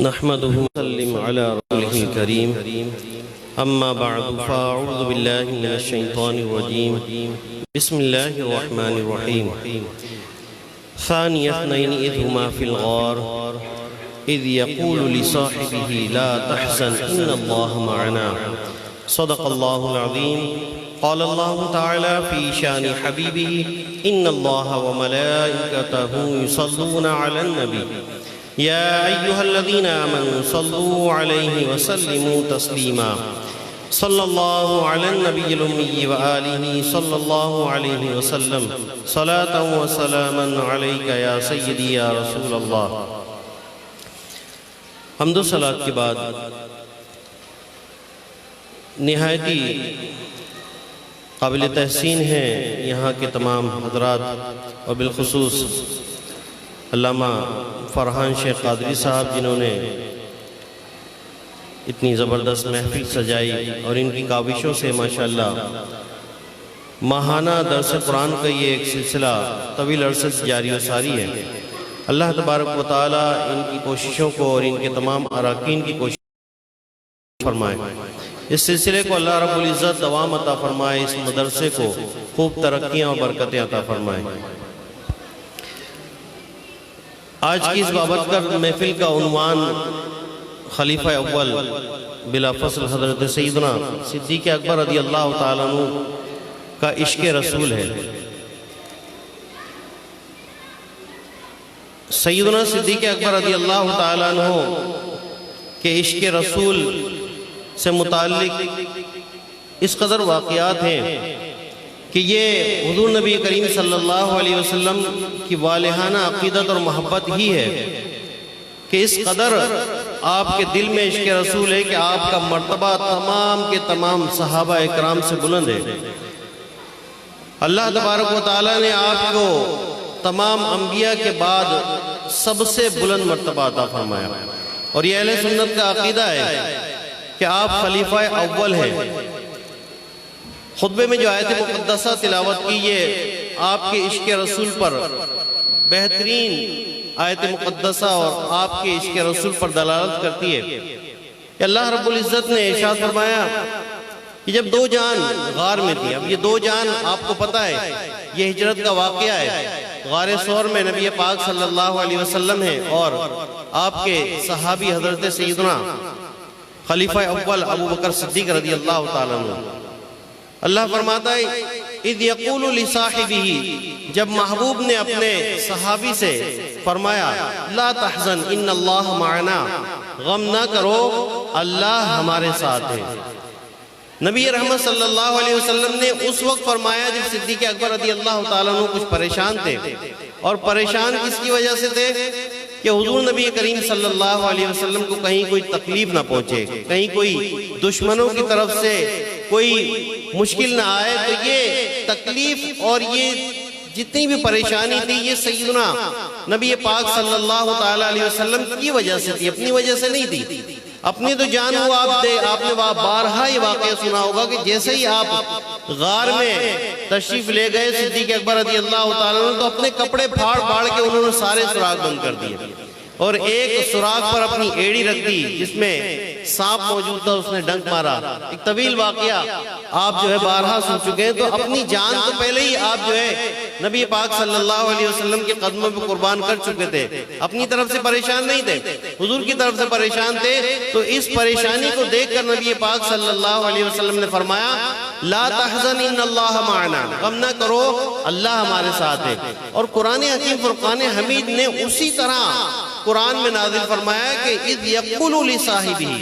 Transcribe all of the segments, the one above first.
نحمده ونسلم على رسوله الكريم أما بعد فأعوذ بالله من الشيطان الرجيم بسم الله الرحمن الرحيم ثاني اثنين إذ هما في الغار إذ يقول لصاحبه لا تحزن إن الله معنا صدق الله العظيم قال الله تعالى في شان حبيبه إن الله وملائكته يصلون على النبي يا أيها الذين آمنوا صلوا عليه وسلموا تسليما صلى الله على النبي الأمي وآله صلى الله عليه وسلم صلاة وسلاما عليك يا سيدي يا رسول الله۔ حمد و صلاة کے بعد نہایتی قابل تحسین ہیں یہاں کے تمام حضرات اور بالخصوص علامہ فرحان شیخ قادری صاحب جنہوں نے اتنی زبردست محفل سجائی اور ان کی کاوشوں سے ماشاءاللہ ماہانہ درس قرآن کا یہ ایک سلسلہ طویل عرصے سے جاری و ساری ہے۔ اللہ تبارک و تعالی ان کی کوششوں کو اور ان کے تمام اراکین کی کوشش فرمائے۔ اس سلسلے کو اللہ رب العزت دوام عطا فرمائے، اس مدرسے کو خوب ترقیاں اور برکتیں عطا فرمائے۔ آج کی اس بابرکت محفل کا عنوان خلیفہ اول بلا فصل حضرت سیدنا صدیق اکبر رضی اللہ تعالیٰ عنہ کا عشق رسول ہے۔ سیدنا صدیق اکبر رضی اللہ تعالیٰ عنہ کے عشق رسول سے متعلق اس قدر واقعات ہیں کہ یہ حضور نبی کریم صلی اللہ علیہ وسلم کی والہانہ عقیدت اور محبت ہی ہے کہ اس قدر آپ کے دل میں عشق رسول ہے کہ آپ کا مرتبہ تمام کے تمام صحابہ اکرام سے بلند ہے۔ اللہ تبارک و تعالیٰ نے آپ کو تمام انبیاء کے بعد سب سے بلند مرتبہ عطا فرمایا، اور یہ اہل سنت کا عقیدہ ہے کہ آپ خلیفہ اول ہیں۔ خطبے میں جو آیت مقدسہ تلاوت کی یہ آپ کے عشق رسول پر بہترین آیت مقدسہ اور آپ کے عشق رسول پر دلالت کرتی ہے کہ اللہ رب العزت نے ارشاد فرمایا کہ جب دو جان غار میں تھی، اب یہ دو جان آپ کو پتہ ہے یہ ہجرت کا واقعہ ہے، غار ثور میں نبی پاک صلی اللہ علیہ وسلم ہیں اور آپ کے صحابی حضرت سیدنا خلیفہ اول ابو بکر صدیق رضی اللہ تعالیٰ عنہ۔ اللہ فرماتا ہے اذ یقول لصاحبہ، جب محبوب نے اپنے صحابی سے فرمایا لا تحزن ان اللہ معنا، غم نہ کرو اللہ ہمارے ساتھ ہے۔ نبی رحمت صلی اللہ علیہ وسلم نے اس وقت فرمایا جب صدیق اکبر رضی اللہ تعالیٰ عنہ کچھ پریشان تھے، اور پریشان کس کی وجہ سے تھے کہ حضور نبی کریم صلی اللہ علیہ وسلم کو کہیں کوئی تکلیف نہ پہنچے، کہیں کوئی دشمنوں کی طرف سے کوئی مشکل نہ آئے، تو یہ تکلیف اور یہ جتنی بھی پریشانی تھی یہ سیدنا نبی پاک صلی اللہ علیہ وسلم کی وجہ سے تھی، اپنی وجہ سے نہیں تھی۔ اپنی تو جان ہو آپ نے بارہا یہ واقعہ سنا ہوگا کہ جیسے ہی آپ غار میں تشریف لے گئے صدیق اکبر رضی اللہ تعالیٰ عنہ، تو اپنے کپڑے پھاڑ کے انہوں نے سارے سراغ بند کر دیے، اور ایک سراغ پر اپنی ایڑی رکھ دی جس میں سانپ موجود تھا، اس نے ڈنک مارا۔ ایک طویل واقعہ آپ جو ہے بارہا سن چکے ہیں، تو اپنی جان تو پہلے ہی آپ جو ہے نبی پاک صلی اللہ علیہ وسلم کے قدموں پہ قربان کر چکے تھے، اپنی طرف سے پریشان نہیں تھے، حضور کی طرف سے پریشان تھے۔ تو اس پریشانی کو دیکھ کر نبی پاک صلی اللہ علیہ وسلم نے فرمایا لا تحزن ان اللہ معنا، غم نہ کرو اللہ ہمارے ساتھ ہے۔ اور قرآن حکیم فرقان حمید نے اسی طرح قرآن میں نازل فرمایا کہ اذ یقول لصاحبہ،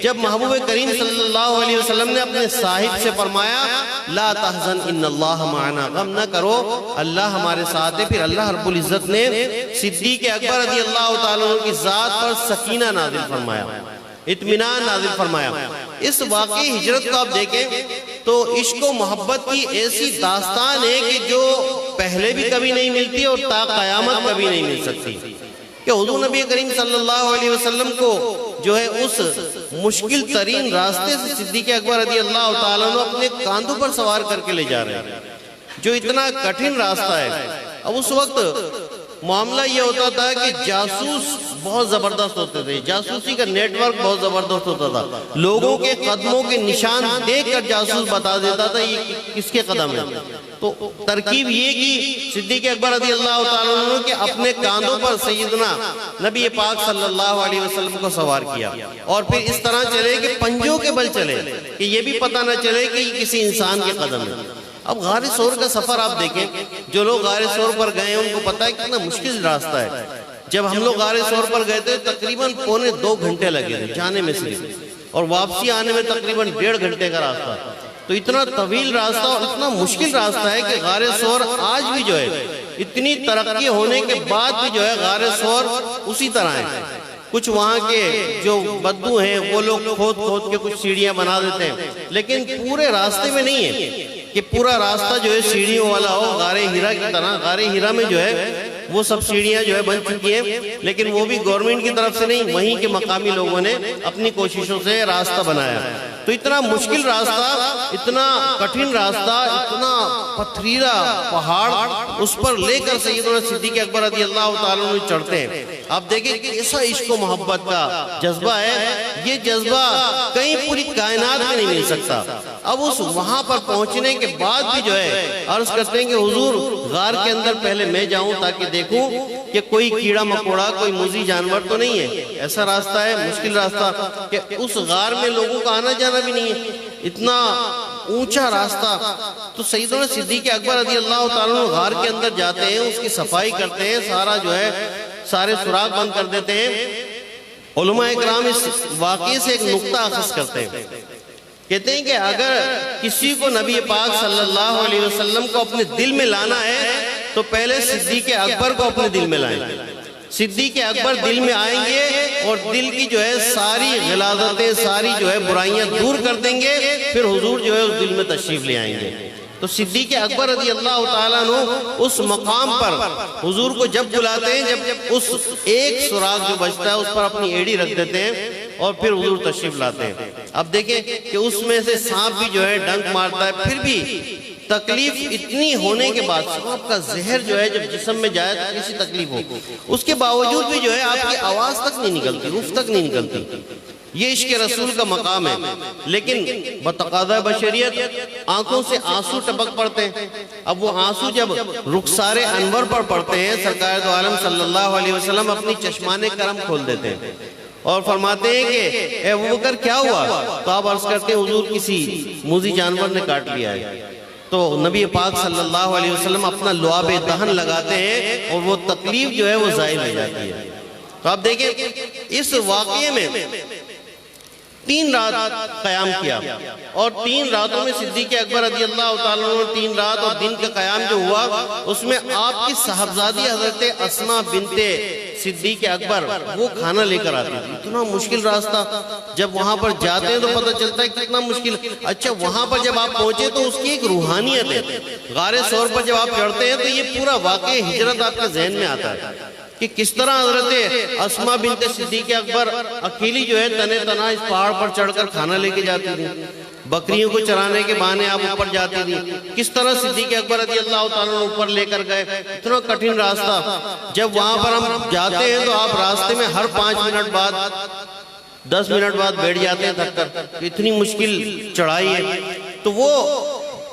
جب محبوب کریم صلی اللہ علیہ وسلم نے اپنے صاحب سے فرمایا لا تحزن ان اللہ معنا، غم نہ کرو اللہ ہمارے ساتھ ہے، پھر اللہ رب العزت نے صدیق اکبر رضی اللہ تعالیٰ عنہ کی ذات پر سکینہ نازل فرمایا، اطمینان نازل فرمایا۔ اس واقعی ہجرت کو آپ دیکھیں تو عشق و محبت کی ایسی داستان ہے کہ جو پہلے بھی کبھی نہیں ملتی اور تا قیامت کبھی نہیں مل سکتی، کہ حضور نبی کریم صلی اللہ علیہ وسلم کو جو ہے اس مشکل ترین راستے سے صدیق اکبر رضی اللہ تعالیٰ عنہ اپنے کاندھوں پر سوار کر کے لے جا رہے ہیں، جو اتنا کٹھن راستہ ہے۔ اب اس وقت معاملہ یہ ہوتا تھا کہ جاسوس بہت زبردست ہوتے تھے، جاسوسی کا نیٹ ورک بہت زبردست ہوتا تھا، لوگوں کے قدموں کے نشان دیکھ کر جاسوس بتا دیتا تھا یہ کس کے قدم ہے۔ تو ترکیب یہ کی صدیق اکبر رضی اللہ تعالیٰ عنہ کے اپنے کاندھوں پر سیدنا نبی پاک صلی اللہ علیہ وسلم کو سوار کیا، اور پھر اس طرح چلے کہ پنجوں کے بل چلے کہ یہ بھی پتہ نہ چلے کہ یہ کسی انسان کے قدم ہے۔ اب غار ثور کا سفر آپ دیکھیں، جو لوگ غار ثور پر گئے ہیں ان کو پتہ ہے کتنا مشکل راستہ ہے۔ جب ہم لوگ غار ثور پر گئے تھے تقریباً 2.25 گھنٹے لگے تھے جانے میں صرف، اور واپسی آنے میں تقریباً 1.5 گھنٹے کا راستہ۔ تو اتنا طویل راستہ اور اتنا مشکل راستہ ہے کہ غار ثور آج بھی جو ہے اتنی ترقی ہونے کے بعد بھی جو ہے غار ثور اسی طرح ہے۔ کچھ وہاں کے جو بدو ہیں وہ لوگ کھود کے کچھ سیڑھیاں بنا دیتے ہیں، لیکن پورے راستے میں نہیں ہے کہ پورا راستہ جو ہے سیڑھیوں والا ہو غار ہیرا کی طرح۔ غار ہیرا میں جو ہے وہ سب سیڑھیاں جو ہے بن چکی ہیں، لیکن وہ بھی گورنمنٹ کی طرف سے نہیں، وہیں کے مقامی لوگوں نے اپنی کوششوں سے راستہ بنایا۔ تو اتنا مشکل راستہ، اتنا کٹھن راستہ، اتنا پتھریلا پہاڑ، اس پر لے کر سیدنا صدیق اکبر رضی اللہ تعالیٰ عنہ چڑھتے ہیں۔ آپ دیکھیں کیسا عشق و محبت کا جذبہ ہے، یہ جذبہ کہیں پوری کائنات میں نہیں مل سکتا۔ اب اس وہاں پر پہنچنے کے بعد بھی جو ہے عرض کرتے ہیں کہ حضور غار کے اندر پہلے میں جاؤں تاکہ دیکھوں کہ کوئی کیڑا مکوڑا، کوئی موذی جانور تو نہیں ہے۔ ایسا راستہ ہے، مشکل راستہ کہ اس غار میں لوگوں کا آنا جانا بھی نہیں ہے، اتنا اونچا راستہ۔ تو سیدنا صدیق اکبر رضی اللہ تعالیٰ عنہ غار کے اندر جاتے ہیں، اس کی صفائی کرتے ہیں، سارا جو ہے سارے سوراخ بند کر دیتے ہیں۔ علماء اکرام اس واقعے سے ایک نقطہ اخذ کرتے ہیں، کہتے ہیں کہ اگر کسی کو نبی پاک صلی اللہ علیہ وسلم کو اپنے دل میں لانا ہے تو پہلے صدیق اکبر کو اپنے دل میں لائیں۔ صدیق اکبر دل میں آئیں گے اور دل کی جو ہے ساری غلاظتیں، ساری جو ہے برائیاں دور کر دیں گے، پھر حضور جو ہے اس دل میں تشریف لے آئیں گے۔ تو صدیق اکبر رضی اللہ تعالیٰ عنہ اس مقام پر حضور کو جب بلاتے ہیں، جب اس ایک سوراخ جو بچتا ہے اس پر اپنی ایڑی رکھ دیتے ہیں اور پھر حضور تشریف لاتے ہیں۔ اب دیکھیں کہ اس میں سے سانپ بھی جو ہے ڈنک مارتا ہے، پھر بھی تکلیف اتنی ہونے کے بعد، سانپ کا زہر جو ہے جب جسم میں جائے تو کسی تکلیف ہو، اس کے باوجود بھی جو ہے آپ کی آواز تک نہیں نکلتی، روح تک نہیں نکلتی۔ یہ عشق رسول کا مقام ہے، لیکن بتقاضۂ بشریت آنکھوں سے آنسو ٹپک پڑتے ہیں۔ اب وہ آنسو جب رخسار انور پر پڑتے ہیں، سرکار دو عالم صلی اللہ علیہ وسلم اپنی چشمان کرم کھول دیتے ہیں اور فرماتے ہیں کہ اے ابو بکر کیا ہوا؟ تو آپ عرض کرتے ہیں حضور کسی موذی جانور نے کاٹ لیا ہے۔ تو نبی پاک صلی اللہ علیہ وسلم اپنا لعاب دہن لگاتے ہیں اور وہ تکلیف جو ہے وہ ظاہر ہو جاتی ہے۔ تو آپ دیکھیں اس واقعے میں 3 رات قیام کیا، اور 3 راتوں میں صدیق اکبر رضی اللہ تعالیٰ عنہ 3 رات اور دن کا قیام جو ہوا اس میں آپ کی صاحبزادی حضرت اسماء بنت صدیق اکبر وہ کھانا لے کر آتی تھی۔ اتنا مشکل راستہ، جب وہاں پر جاتے ہیں تو پتہ چلتا ہے کتنا مشکل۔ اچھا وہاں پر جب آپ پہنچے تو اس کی ایک روحانیت ہے، غار ثور پر جب آپ چڑھتے ہیں تو یہ پورا واقعہ ہجرت آپ کے ذہن میں آتا ہے کہ کس طرح حضرت اسماء بنت صدیق اکبر اکیلی جو ہے تنے تنہا اس پہاڑ پر چڑھ کر کھانا لے کے جاتی تھی، بکریوں کو چرانے کے بہانے آپ اوپر جاتی تھی۔ کس طرح صدیق اکبر رضی اللہ تعالیٰ عنہ اوپر لے کر گئے، اتنا کٹھن راستہ۔ جب وہاں پر ہم جاتے ہیں تو آپ راستے میں ہر 5 منٹ بعد 10 منٹ بعد بیٹھ جاتے ہیں تھک کر، اتنی مشکل چڑھائی ہے۔ تو وہ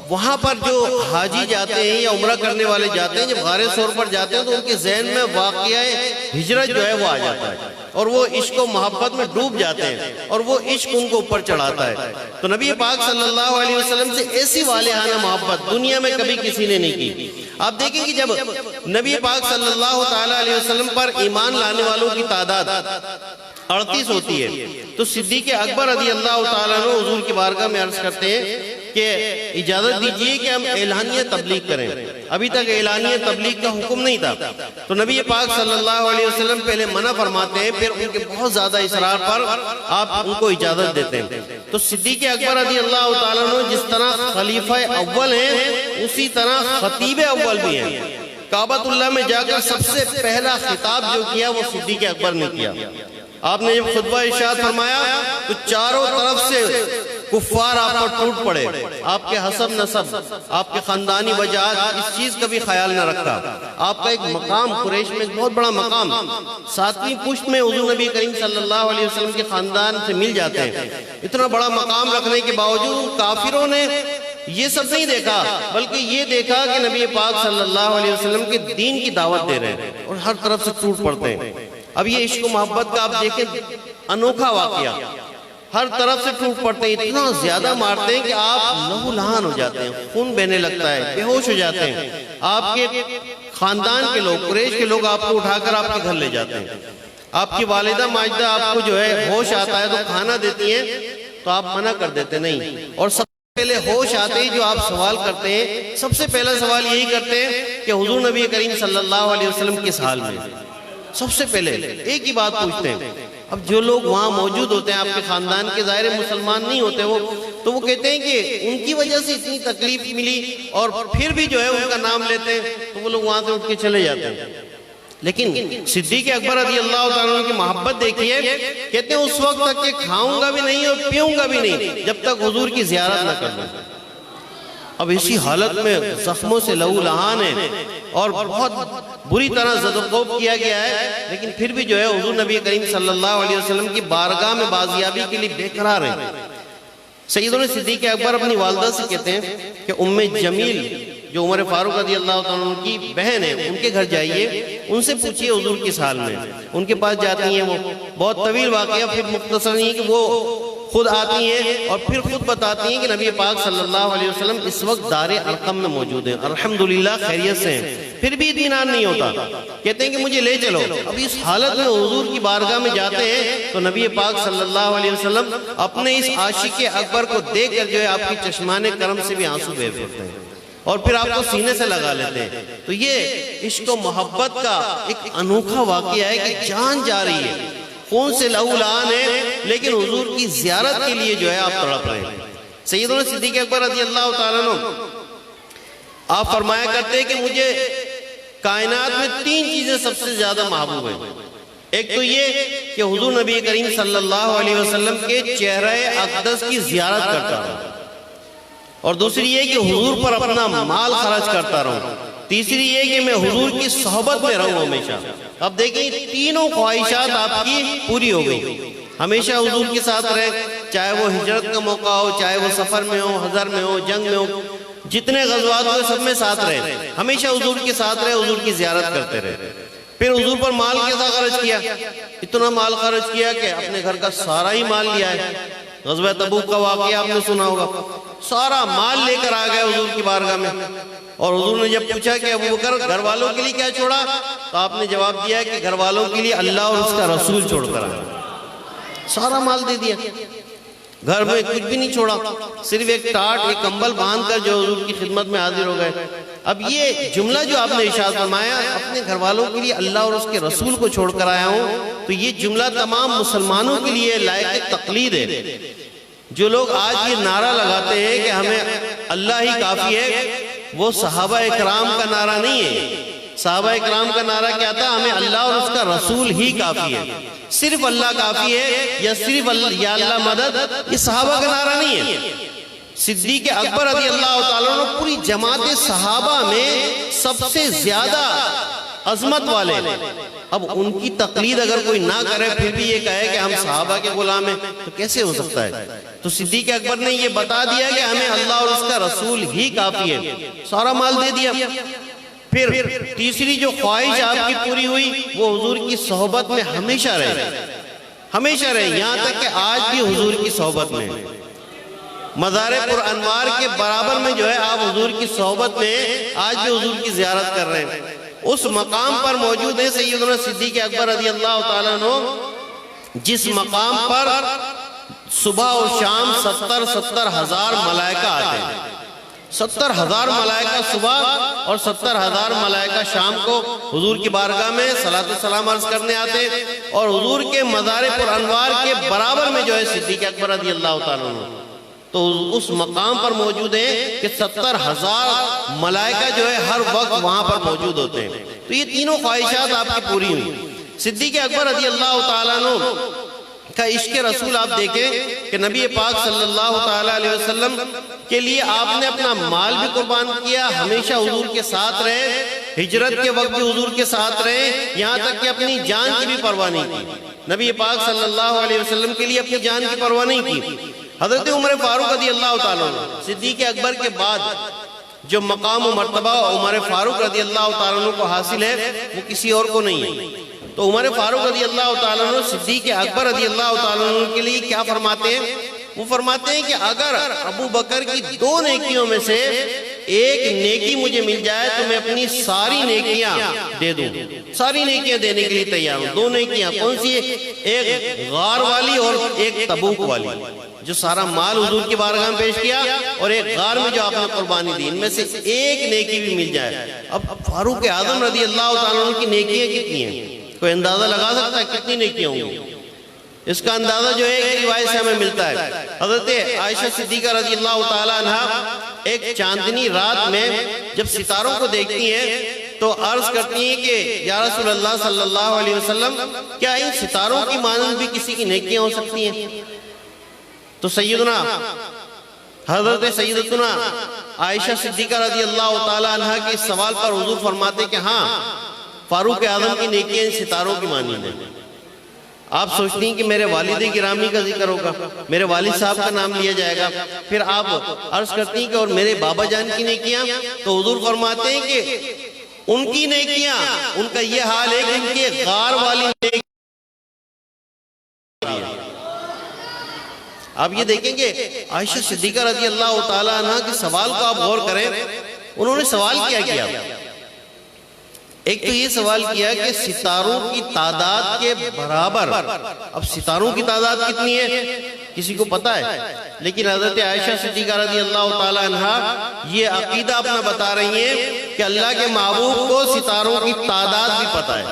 وہاں پر جو حاجی جاتے ہیں یا عمرہ کرنے والے جاتے ہیں، جب غار ثور پر جاتے ہیں تو ان کے ذہن میں واقعہ ہجرت جو ہے وہ آ جاتا ہے اور وہ عشق و محبت میں ڈوب جاتے ہیں اور وہ عشق ان کو اوپر چڑھاتا ہے۔ تو نبی پاک صلی اللہ علیہ وسلم سے ایسی والہانہ محبت دنیا میں کبھی کسی نے نہیں کی۔ آپ دیکھیں کہ جب نبی پاک صلی اللہ تعالیٰ علیہ وسلم پر ایمان لانے والوں کی تعداد 38 ہوتی ہے تو صدیق اکبر رضی اللہ تعالیٰ عنہ حضور کی بارگاہ میں عرض کرتے ہیں کہ اجازت دیجئے کہ ہم اعلانیہ تبلیغ کریں۔ ابھی تک اعلانیہ تبلیغ کا حکم نہیں تھا، تو نبی پاک صلی اللہ علیہ وسلم پہلے منع فرماتے ہیں، پھر ان کے بہت زیادہ اصرار پر آپ ان کو اجازت دیتے ہیں۔ تو صدیق اکبر رضی اللہ تعالیٰ عنہ جس طرح خلیفہ اول ہیں اسی طرح خطیب اول بھی ہیں۔ کعبۃ اللہ میں جا کر سب سے پہلا خطاب جو کیا وہ صدیق اکبر نے کیا۔ آپ نے جب خطبہ ارشاد فرمایا تو چاروں طرف سے کفار آپ پر ٹوٹ پڑے، آپ کے حسب نسب، آپ کے خاندانی وجاہت، اس چیز کا بھی خیال نہ رکھا۔ آپ کا ایک مقام قریش میں ایک بہت بڑا مقام، 7ویں پشت میں حضور نبی کریم صلی اللہ علیہ وسلم کے خاندان سے مل جاتے ہیں۔ اتنا بڑا مقام رکھنے کے باوجود کافروں نے یہ سب نہیں دیکھا، بلکہ یہ دیکھا کہ نبی پاک صلی اللہ علیہ وسلم کے دین کی دعوت دے رہے ہیں اور ہر طرف سے ٹوٹ پڑتے ہیں۔ اب یہ عشق و محبت کا آپ دیکھیں انوکھا واقعہ، ہر طرف سے ٹوٹ پڑتے ہیں، اتنا زیادہ مارتے ہیں کہ آپ لہو لہان ہو جاتے ہیں، خون بہنے لگتا ہے، بے ہوش ہو جاتے ہیں۔ آپ کے خاندان کے لوگ، قریش کے لوگ آپ کو اٹھا کر آپ کے گھر لے جاتے ہیں۔ آپ کی والدہ ماجدہ آپ کو جو ہے ہوش آتا ہے تو کھانا دیتی ہیں تو آپ منع کر دیتے نہیں، اور سب سے پہلے ہوش آتے ہی جو آپ سوال کرتے ہیں، سب سے پہلا سوال یہی کرتے ہیں کہ حضور نبی کریم صلی اللہ علیہ وسلم کس حال میں؟ سب سے پہلے ایک ہی بات پوچھتے ہیں۔ اب جو لوگ وہاں موجود ہوتے ہیں آپ کے خاندان کے، ظاہر مسلمان نہیں ہوتے وہ، تو وہ کہتے ہیں کہ ان کی وجہ سے اتنی تکلیف ملی، اور پھر بھی جو ہے ان کا نام لیتے ہیں تو وہ لوگ وہاں سے اٹھ کے چلے جاتے ہیں۔ لیکن صدیق اکبر رضی اللہ تعالیٰ عنہ کی محبت دیکھیے، کہتے ہیں اس وقت تک کہ کھاؤں گا بھی نہیں اور پیوں گا بھی نہیں جب تک حضور کی زیارت نہ کر لوں۔ اب اسی حالت میں زخموں سے لہو لہان ہے اور بہت بری طرح زد و خوف کیا گیا ہے، لیکن پھر بھی جو ہے حضور نبی کریم صلی اللہ علیہ وسلم کی بارگاہ میں بازیابی کے لیے بے قرار ہیں۔ سیدنا صدیق اکبر اپنی والدہ سے کہتے ہیں کہ ام جمیل جو عمر فاروق رضی اللہ تعالیٰ عنہ کی بہن ہے، ان کے گھر جائیے، ان سے پوچھئے حضور کس حال میں۔ ان کے پاس جاتی ہیں، وہ بہت طویل واقعہ، پھر مختصر نہیں کہ وہ خود آتی ہیں اور پھر خود بتاتی ہیں کہ نبی پاک صلی اللہ علیہ وسلم اس وقت دار ارقم میں موجود ہیں، الحمدللہ خیریت سے ہیں۔ پھر بھی اطمینان نہیں ہوتا، کہتے ہیں کہ مجھے لے چلو۔ اب اس حالت میں حضور کی بارگاہ میں جاتے ہیں تو نبی پاک صلی اللہ علیہ وسلم اپنے اس عاشق اکبر کو دیکھ کر جو ہے آپ کی چشمان کرم سے بھی آنسو بہہ پڑتے ہیں اور پھر آپ کو سینے سے لگا لیتے ہیں۔ تو یہ عشق و محبت کا ایک انوکھا واقعہ ہے کہ جان جا رہی ہے، خون سے لہو لہان ہے، لیکن حضور کی زیارت کے لیے جو ہے آپ تڑپ رہے ہیں۔ سیدنا صدیق اکبر رضی اللہ تعالیٰ عنہ آپ فرمایا کرتے ہیں کہ مجھے کائنات میں 3 چیزیں سب سے زیادہ محبوب ہیں۔ ایک تو یہ کہ حضور نبی کریم صلی اللہ علیہ وسلم کے چہرہ اقدس کی زیارت کرتا رہوں، اور دوسری یہ کہ حضور پر اپنا مال خرچ کرتا رہوں، تیسری یہ کہ میں حضور کی صحبت میں رہوں ہمیشہ۔ اب دیکھیں تینوں خواہشات آپ کی پوری ہو گئی، ہمیشہ حضور کے ساتھ رہیں، چاہے وہ ہجرت کا موقع ہو، چاہے وہ سفر میں ہو، حضر میں ہو، جنگ میں ہو، جتنے غزوات ہوئے سب میں ساتھ رہے، ہمیشہ حضور کے ساتھ رہے، حضور کی زیارت کرتے رہے۔ پھر حضور پر مال کیسا خرچ کیا؟ اتنا مال خرچ کیا کہ اپنے گھر کا سارا ہی مال لیا ہے۔ غزوہ تبوک کا واقعہ آپ نے سنا ہوگا، سارا مال لے کر آ گئے حضور کی بارگاہ میں، اور حضور نے جب پوچھا کہ ابو بکر گھر والوں کے لیے کیا چھوڑا، تو آپ نے جواب دیا کہ گھر والوں کے لیے اللہ اور اس کا رسول چھوڑ کر آیا۔ سارا مال دے دیا، گھر میں کچھ بھی نہیں چھوڑا، صرف ایک ٹاٹ ایک کمبل باندھ کر جو حضور کی خدمت میں حاضر ہو گئے۔ اب یہ جملہ جو آپ نے ارشاد فرمایا اپنے گھر والوں کے لیے اللہ اور اس کے رسول کو چھوڑ کر آیا ہوں، تو یہ جملہ تمام مسلمانوں کے لیے لائق تقلید ہے۔ جو لوگ آج یہ نعرہ لگاتے ہیں کہ ہمیں اللہ ہی کافی ہے، وہ صحابہ اکرام کا نعرہ نہیں ہے۔ صحابہ اکرام کا نعرہ کیا تھا؟ ہمیں اللہ اور اس کا رسول ہی کافی ہے، صرف اللہ کافی ہے یا صرف یا اللہ مدد، یہ صحابہ کا نعرہ نہیں ہے۔ صدیق اکبر رضی اللہ تعالیٰ عنہ پوری جماعت صحابہ میں سب سے زیادہ عظمت والے، اب ان کی تقلید اگر کوئی نہ کرے پھر بھی یہ کہے کہ ہم صحابہ کے غلام ہیں تو کیسے ہو سکتا ہے؟ تو صدیق اکبر نے یہ بتا دیا کہ ہمیں اللہ اور اس کا رسول ہی کافی ہے، سارا مال دے دیا۔ پھر تیسری جو خواہش آپ کی پوری ہوئی وہ حضور کی صحبت میں ہمیشہ رہے، ہمیشہ رہے، یہاں تک کہ آج بھی حضور کی صحبت میں، مزار پر انوار کے برابر میں جو ہے آپ حضور کی صحبت میں آج بھی حضور کی زیارت کر رہے ہیں، اس مقام پر موجود ہیں سیدنا صدیق اکبر رضی اللہ تعالیٰ عنہ، جس مقام پر صبح اور شام 70 ہزار ملائکہ آتے ہیں، 70 ہزار ملائکہ صبح اور 70 ہزار ملائکہ شام کو حضور کی بارگاہ میں صلاۃ و سلام عرض کرنے آتے، اور حضور کے مزار پر انوار کے برابر میں جو ہے صدیق اکبر رضی اللہ تعالیٰ عنہ، تو اس مقام پر موجود ہیں کہ 70 ہزار ملائکہ جو ہے ہر وقت وہاں پر موجود ہوتے ہیں۔ تو یہ تینوں خواہشات آپ کی پوری ہوئی۔ صدیق اکبر رضی اللہ تعالیٰ عنہ کا عشق رسول آپ دیکھیں کہ نبی پاک صلی اللہ تعالیٰ علیہ وسلم کے لیے آپ نے اپنا مال بھی قربان کیا، ہمیشہ حضور کے ساتھ رہے، ہجرت کے وقت بھی حضور کے ساتھ رہے، یہاں تک کہ اپنی جان کی بھی پرواہ نہیں کی۔ نبی پاک صلی اللہ علیہ وسلم کے لیے اپنی جان کی پرواہ نہیں کی۔ حضرت عمر فاروق رضی اللہ تعالیٰ عنہ، صدیق اکبر کے بعد جو مقام و مرتبہ عمر فاروق رضی اللہ تعالیٰ عنہ کو حاصل ہے وہ کسی اور کو نہیں ہے۔ تو عمر فاروق رضی اللہ تعالیٰ عنہ صدیق اکبر رضی اللہ تعالیٰ عنہ کے لیے کیا فرماتے ہیں؟ وہ فرماتے ہیں کہ اگر ابو بکر کی 2 نیکیوں میں سے ایک نیکی مجھے مل جائے تو میں اپنی ساری نیکیاں دے دوں، ساری نیکیاں دینے کے لیے تیار ہوں۔ 2 نیکیاں کون سی؟ ایک غار والی اور ایک تبوک والی، جو سارا مال حضور کی بارگاہ میں پیش کیا، اور ایک غار میں جو آپ نے قربانی دی، ان میں سے ایک نیکی بھی مل جائے۔ اب فاروق اعظم رضی اللہ تعالیٰ عنہ کی نیکیاں کتنی ہیں؟ کوئی اندازہ لگا سکتا ہے کتنی نیکیاں ہوں گی؟ اس کا اندازہ جو ہے ایک روایت سے ہمیں ملتا ہے۔ حضرت عائشہ صدیقہ رضی اللہ تعالیٰ عنہ ایک چاندنی رات میں جب ستاروں کو دیکھتی ہیں تو عرض کرتی ہیں کہ یا رسول اللہ صلی اللہ علیہ وسلم، کیا ان ستاروں کی مانند بھی کسی کی نیکیاں ہو سکتی ہیں؟ تو سیدنا حضرت سیدتنا عائشہ صدیقہ رضی اللہ تعالیٰ عنہ کے اس سوال پر حضور فرماتے کہ ہاں، فاروق اعظم کی نیکیاں ان ستاروں کی مانند ہیں۔ آپ سوچتی ہیں کہ میرے والد گرامی کا ذکر ہوگا، میرے والد صاحب کا نام لیا جائے گا، پھر آپ عرض کرتی ہیں کہ اور میرے بابا جان کی نیکیاں، تو حضور فرماتے ہیں کہ ان کی نیکیاں، ان کا یہ حال ہے کہ ان کی غار والی نیکیاں۔ آپ یہ دیکھیں کہ عائشہ صدیقہ رضی اللہ تعالیٰ عنہ کے سوال کو آپ غور کریں، انہوں نے سوال کیا؟ ایک تو یہ سوال کیا کہ ستاروں کی تعداد کے برابر، اب ستاروں کی تعداد کتنی ہے کسی کو پتا ہے؟ لیکن حضرت عائشہ صدیقہ رضی اللہ تعالیٰ عنہ یہ عقیدہ اپنا بتا رہی ہیں کہ اللہ کے محبوب کو ستاروں کی تعداد بھی پتا ہے۔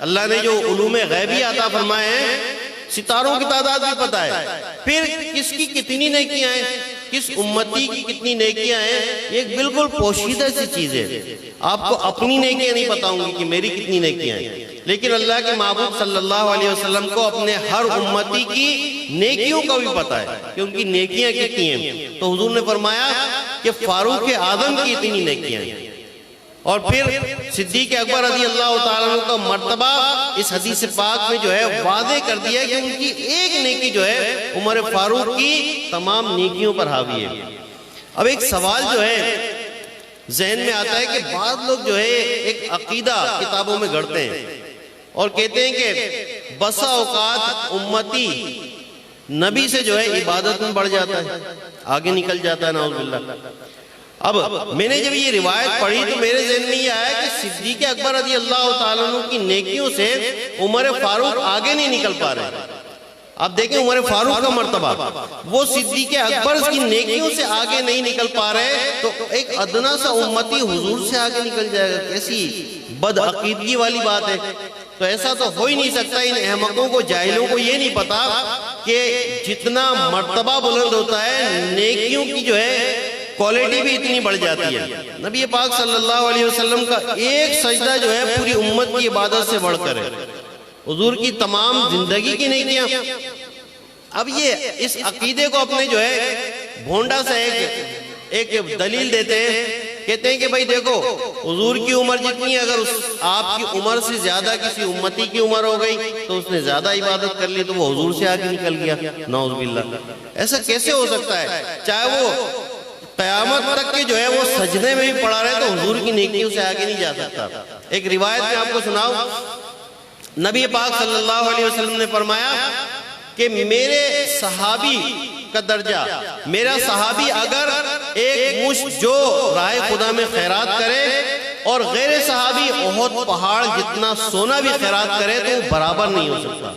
اللہ نے جو علوم غیبی عطا فرمائے ہیں، ستاروں کی تعداد بھی پتا ہے، پھر کس کی کتنی نیکیاں ہیں، کس امتی کی کتنی نیکیاں ہیں، یہ ایک بالکل پوشیدہ سی چیز ہے۔ آپ کو اپنی نیکیاں نہیں پتا ہوں گی کہ میری کتنی نیکیاں ہیں، لیکن اللہ کے محبوب صلی اللہ علیہ وسلم کو اپنے ہر امتی کی نیکیوں کا بھی پتا ہے کہ ان کی نیکیاں کتنی ہیں۔ تو حضور نے فرمایا کہ فاروق اعظم کی اتنی نیکیاں ہیں، اور پھر صدیق اکبر رضی اللہ تعالیٰ عنہ کا مرتبہ اس حدیث پاک میں جو ہے واضح کر دیا کہ ان کی ایک نیکی جو ہے عمر فاروق کی تمام نیکیوں پر حاوی ہے۔ اب ایک سوال جو ہے ذہن میں آتا ہے کہ بعض لوگ جو ہے ایک عقیدہ کتابوں میں گھڑتے ہیں اور کہتے ہیں کہ بسا اوقات امتی نبی سے جو ہے عبادت میں بڑھ جاتا ہے، آگے نکل جاتا ہے، نعوذ باللہ۔ اب میں نے جب یہ روایت پڑھی تو میرے ذہن میں یہ آیا کہ صدیق اکبر رضی اللہ تعالیٰ عنہ کی نیکیوں سے عمر فاروق آگے نہیں نکل پا رہے۔ آپ دیکھیں عمر فاروق کا مرتبہ، وہ صدیق اکبر کی نیکیوں سے آگے نہیں نکل پا رہے، تو ایک ادنا سا امتی حضور سے آگے نکل جائے گا، کیسی بد عقیدگی والی بات ہے۔ تو ایسا تو ہو ہی نہیں سکتا۔ ان احمقوں کو، جاہلوں کو یہ نہیں پتا کہ جتنا مرتبہ بلند ہوتا ہے نیکیوں کی جو ہے کوالٹی بھی اتنی بڑھ جاتی ہے۔ نبی پاک صلی اللہ علیہ وسلم کا ایک سجدہ جو ہے پوری امت کی عبادت سے بڑھ کر ہے، حضور کی تمام زندگی کی نیکیاں۔ اب یہ اس عقیدے کو اپنے جو ہے بھونڈا سے ایک دلیل دیتے ہیں، کہتے ہیں کہ بھائی دیکھو حضور کی عمر جتنی ہے، اگر آپ کی عمر سے زیادہ کسی امتی کی عمر ہو گئی تو اس نے زیادہ عبادت کر لی تو وہ حضور سے آگے نکل گیا، نعوذ باللہ۔ ایسا کیسے ہو سکتا ہے؟ چاہے وہ قیامت تک کے جو ہے وہ سجدے میں بھی پڑا رہے تو حضور کی نیکیوں سے آگے نہیں جا سکتا۔ ایک روایت میں آپ کو سناؤ، نبی پاک صلی اللہ علیہ وسلم نے فرمایا کہ میرے صحابی کا درجہ، میرا صحابی اگر ایک مشت جو راہ خدا میں خیرات کرے اور غیر صحابی احد پہاڑ جتنا سونا بھی خیرات کرے تو برابر نہیں ہو سکتا۔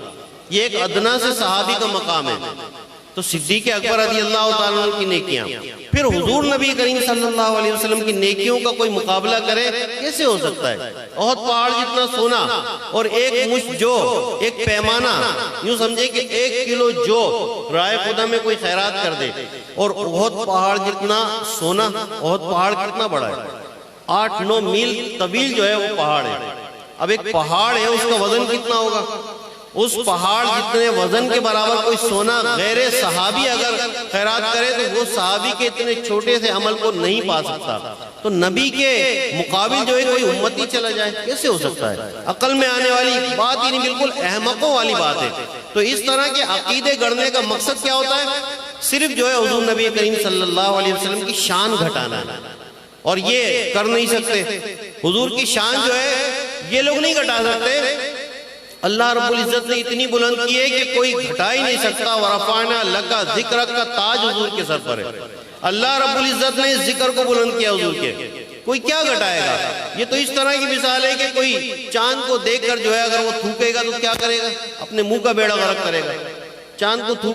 یہ ایک ادنا سے صحابی کا مقام ہے۔ تو صدیق اکبر رضی اللہ تعالیٰ عنہ کی نیکیاں، پھر حضور نبی کریم صلی اللہ علیہ وسلم کی نیکیوں کا کوئی مقابلہ کرے کیسے ہو سکتا ہے؟ احد پہاڑ جتنا سونا اور ایک مشت جو، ایک پیمانہ، یوں سمجھے کہ 1 کلو جو راہ خدا میں کوئی خیرات کر دے، اور احد پہاڑ جتنا سونا۔ احد پہاڑ کتنا بڑا ہے؟ 8-9 میل طویل جو ہے وہ پہاڑ ہے۔ اب ایک پہاڑ ہے، اس کا وزن کتنا ہوگا؟ اس پہاڑ جتنے وزن کے برابر کوئی سونا غیر صحابی اگر خیرات کرے تو وہ صحابی کے اتنے چھوٹے سے عمل کو نہیں پا سکتا. تو نبی کے مقابل جو ہے کوئی امتی چلا جائے کیسے ہو سکتا ہے؟ عقل میں آنے والی بات ہی نہیں، بالکل احمقوں والی بات ہے. تو اس طرح کے عقیدے گڑھنے کا مقصد کیا ہوتا ہے؟ صرف جو ہے حضور نبی کریم صلی اللہ علیہ وسلم کی شان گھٹانا ہے، اور یہ کر نہیں سکتے. حضور کی شان جو ہے یہ لوگ نہیں گھٹا سکتے. اللہ رب العزت نے اتنی بلند کی ہے کہ کوئی گھٹا ہی نہیں سکتا. وَرَفَعْنَا لَكَ ذِكْرَكَ کا تاج حضور کے سر پر ہے. اللہ رب العزت نے اس ذکر کو بلند کیا حضور کے، کوئی کیا گھٹائے گا؟ یہ تو اس طرح کی مثال ہے کہ کوئی چاند کو دیکھ کر جو ہے اگر وہ تھوکے گا تو کیا کرے گا؟ اپنے منہ کا بیڑا غرق کرے گا. چاند کو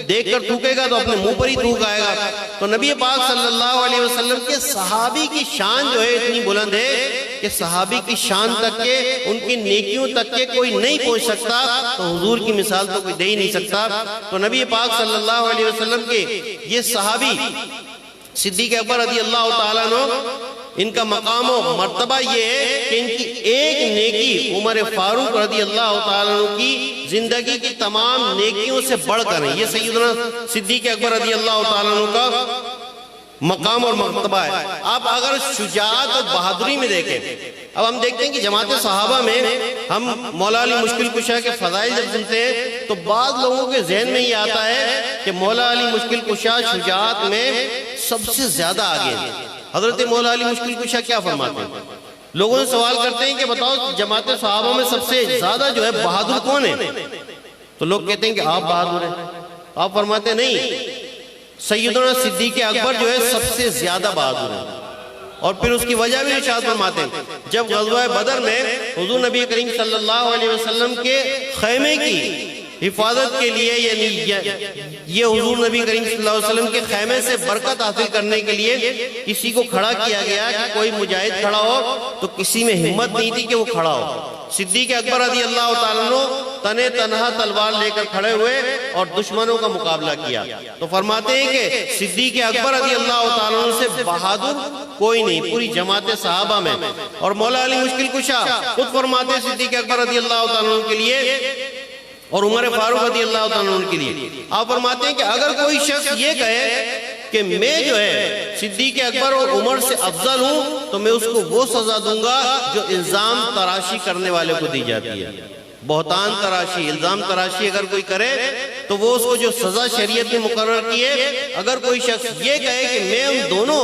دیکھ کر تھوکے گا تو اپنے منہ پر ہی تھوک آئے گا. تو نبی پاک صلی اللہ علیہ وسلم کے صحابی کی شان جو ہے اتنی بلند ہے کہ صحابی کی شان تک کے، ان کی نیکیوں تک کے کوئی نہیں پہنچ سکتا. تو حضور کی مثال تو کوئی دے ہی نہیں سکتا. تو نبی پاک صلی اللہ علیہ وسلم کے یہ صحابی صدیق اکبر رضی اللہ تعالیٰ عنہ، ان کا مقام و مرتبہ یہ ہے کہ ان کی ایک نیکی عمر فاروق رضی اللہ تعالیٰ عنہ کی زندگی کی تمام نیکیوں سے بڑھ کر ہے. یہ سیدنا صدیق اکبر رضی اللہ تعالیٰ عنہ کا مقام اور مرتبہ ہے. آپ اگر شجاعت اور بہادری میں دیکھیں، اب ہم دیکھتے ہیں کہ جماعت صحابہ میں ہم مولا علی مشکل کشا کے فضائل جب سنتے ہیں تو بعض لوگوں کے ذہن میں یہ آتا ہے کہ مولا علی مشکل کشا شجاعت میں سب سے زیادہ آگے ہیں. حضرت مولا علی مشکل کشا کیا فرماتے ہیں؟ لوگوں سے سوال کرتے ہیں کہ بتاؤ جماعت صحابہ میں سب سے زیادہ جو ہے بہادر کون ہے؟ تو لوگ کہتے ہیں کہ آپ بہادر ہیں. آپ فرماتے ہیں نہیں، سیدنا صدیق اکبر جو ہے سب سے زیادہ بہادر ہیں. اور پھر اس کی وجہ بھی ارشاد فرماتے ہیں، جب غزوہ بدر میں حضور نبی کریم صلی اللہ علیہ وسلم کے خیمے کی حفاظت کے لیے، یعنی یہ حضور نبی کریم صلی اللہ علیہ وسلم کے خیمے سے برکت حاصل کرنے کے لیے کسی کو کھڑا کیا گیا کہ کوئی مجاہد کھڑا ہو، تو کسی میں ہمت نہیں تھی کہ وہ کھڑا ہو. صدیق اکبر رضی اللہ تعالیٰ عنہ تنے تنہا تلوار لے کر کھڑے ہوئے اور دشمنوں کا مقابلہ کیا. تو فرماتے ہیں کہ صدیق اکبر رضی اللہ تعالیٰ عنہ سے بہادر کوئی نہیں پوری جماعت صحابہ میں. اور مولا علی مشکل کشا خود فرماتے ہیں صدیق اکبر رضی اللہ تعالیٰ عنہ کے لیے اور عمر فاروق رضی اللہ تعالیٰ عنہ کے لیے، آپ فرماتے ہیں کہ اگر کوئی شخص یہ کہے کہ میں جو ہے صدیق اکبر اور عمر سے افضل ہوں تو میں اس کو وہ سزا دوں گا جو الزام تراشی کرنے والے کو دی جاتی ہے. بہتان تراشی، الزام تراشی اگر کوئی کرے تو وہ اس کو جو سزا شریعت نے مقرر کی ہے، اگر کوئی شخص یہ کہے کہ میں ان دونوں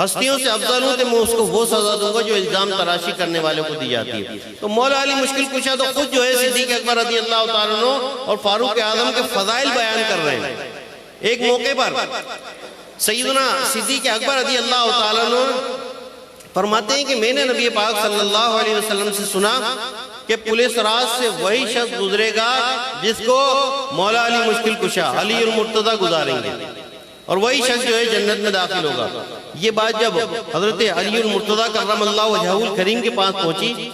ہستیوں سے افضل ہوں تو میں اس کو وہ سزا دوں گا جو الزام تراشی کرنے والے کو دی جاتی ہے. تو مولا علی مشکل کشا تو خود جو ہے صدیق اکبر رضی اللہ تعالیٰ عنہ اور فاروق اعظم کے فضائل بیان کر رہے ہیں. ایک موقع پر سیدنا صدیق اکبر رضی اللہ تعالیٰ عنہ فرماتے ہیں کہ میں نے نبی پاک صلی اللہ علیہ وسلم سے سنا کہ پولیس راز سے وہی شخص گزرے گا جس کو مولا علی مشکل کشا علی المرتضی گزاریں گے، اور وہی شخص جو ہے جنت میں داخل ہوگا. یہ بات جب حضرت علی المرتضی کرم اللہ وجہہ الکریم کے پاس پہنچی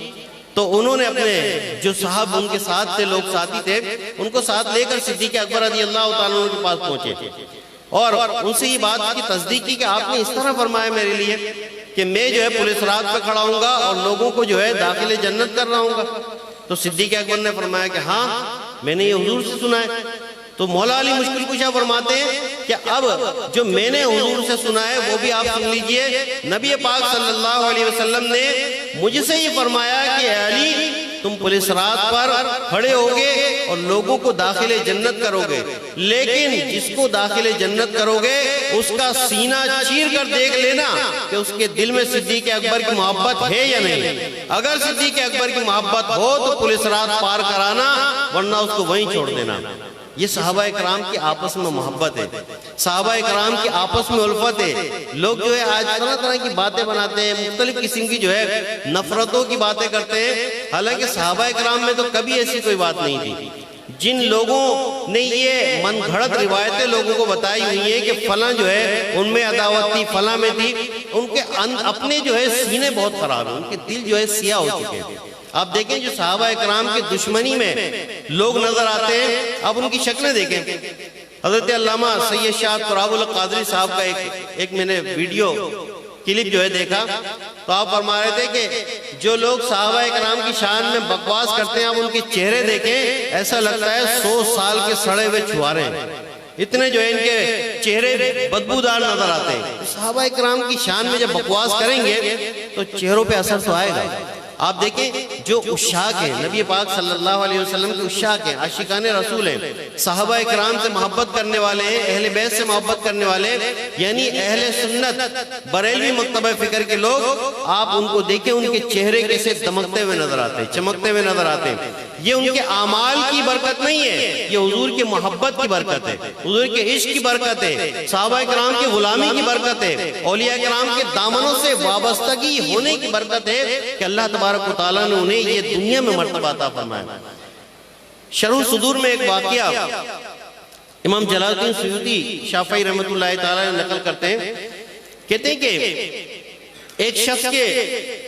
تو انہوں نے اپنے جو صاحب ان کے ساتھ تھے، لوگ ساتھی تھے، ان کو ساتھ لے کر صدیق اکبر رضی اللہ تعالیٰ عنہ کے پاس پہنچے اور ان سے یہ بات کی تصدیق کی کہ آپ نے اس طرح فرمایا میرے لیے کہ میں جو ہے پولیس رات پہ کھڑا ہوں گا اور لوگوں کو جو ہے داخل جنت کر رہا ہوں گا. تو صدیق اکبر نے فرمایا کہ ہاں میں نے یہ حضور سے سنا ہے. تو مولا علی مشکل کشا فرماتے ہیں کہ اب جو میں نے حضور سے سنا ہے وہ بھی آپ سن لیجئے. نبی پاک صلی اللہ علیہ وسلم نے مجھ سے یہ فرمایا کہ علی تم پولیس رات پر کھڑے ہوگے اور لوگوں کو داخل جنت کرو گے، لیکن جس کو داخل جنت کرو گے اس کا سینہ چیر کر دیکھ لینا کہ اس کے دل میں صدیق اکبر کی محبت ہے یا نہیں. اگر صدیق اکبر کی محبت ہو تو پولیس رات پار کرانا، ورنہ اس کو وہیں چھوڑ دینا. یہ صحابہ اکرام کی آپس میں محبت ہے، صحابہ اکرام کی آپس میں الفت ہے. لوگ جو ہے آج طرح طرح کی باتیں بناتے ہیں، مختلف قسم کی جو ہے نفرتوں کی باتیں کرتے ہیں، حالانکہ صحابہ اکرام میں تو کبھی ایسی کوئی بات نہیں تھی. جن لوگوں نے یہ من گھڑت روایتیں لوگوں کو بتائی ہوئی ہیں کہ فلاں جو ہے ان میں عداوت تھی، فلاں میں تھی، ان کے اپنے جو ہے سینے بہت خراب ہیں، ان کے دل جو ہے سیاہ ہو چکے ہیں. آپ دیکھیں جو صحابہ اکرام کی دشمنی میں لوگ نظر آتے ہیں، آپ ان کی شکلیں دیکھیں. حضرت علامہ سید شاہ تراب القادری صاحب کا ایک میں نے ویڈیو کلپ جو ہے دیکھا تو آپ فرما رہے تھے کہ جو لوگ صحابہ کرام کی شان میں بکواس کرتے ہیں، آپ ان کے چہرے دیکھیں، ایسا لگتا ہے 100 سال کے سڑے ہوئے چھوارے ہیں، اتنے جو ہے ان کے چہرے بدبودار نظر آتے ہیں۔ صحابہ کرام کی شان میں جب بکواس کریں گے تو چہروں پہ اثر تو آئے گا۔ آپ دیکھیں جو عشاق ہیں، نبی پاک صلی اللہ علیہ وسلم کے عشاق ہیں، عاشقان رسول ہیں، صحابہ کرام سے محبت کرنے والے ہیں، اہل بیت سے محبت کرنے والے، یعنی اہل سنت بریلوی مکتبہ فکر کے لوگ، آپ ان کو دیکھیں، ان کے چہرے کیسے دمکتے ہوئے نظر آتے ہیں، چمکتے ہوئے نظر آتے ہیں۔ یہ ان کے اعمال کی برکت نہیں ہے، یہ حضور کی محبت کی برکت ہے، حضور کے عشق کی برکت ہے، صحابہ کرام کی غلامی کی برکت ہے، اولیاء کرام کے دامنوں سے وابستگی ہونے کی برکت ہے کہ اللہ تبارک و تعالیٰ نے انہیں یہ دنیا میں مرتبہ عطا فرمایا۔ شرح صدور میں ایک واقعہ امام جلال الدین سیوطی شافعی رحمۃ اللہ تعالیٰ نے نقل کرتے ہیں، کہتے ہیں کہ ایک شخص کے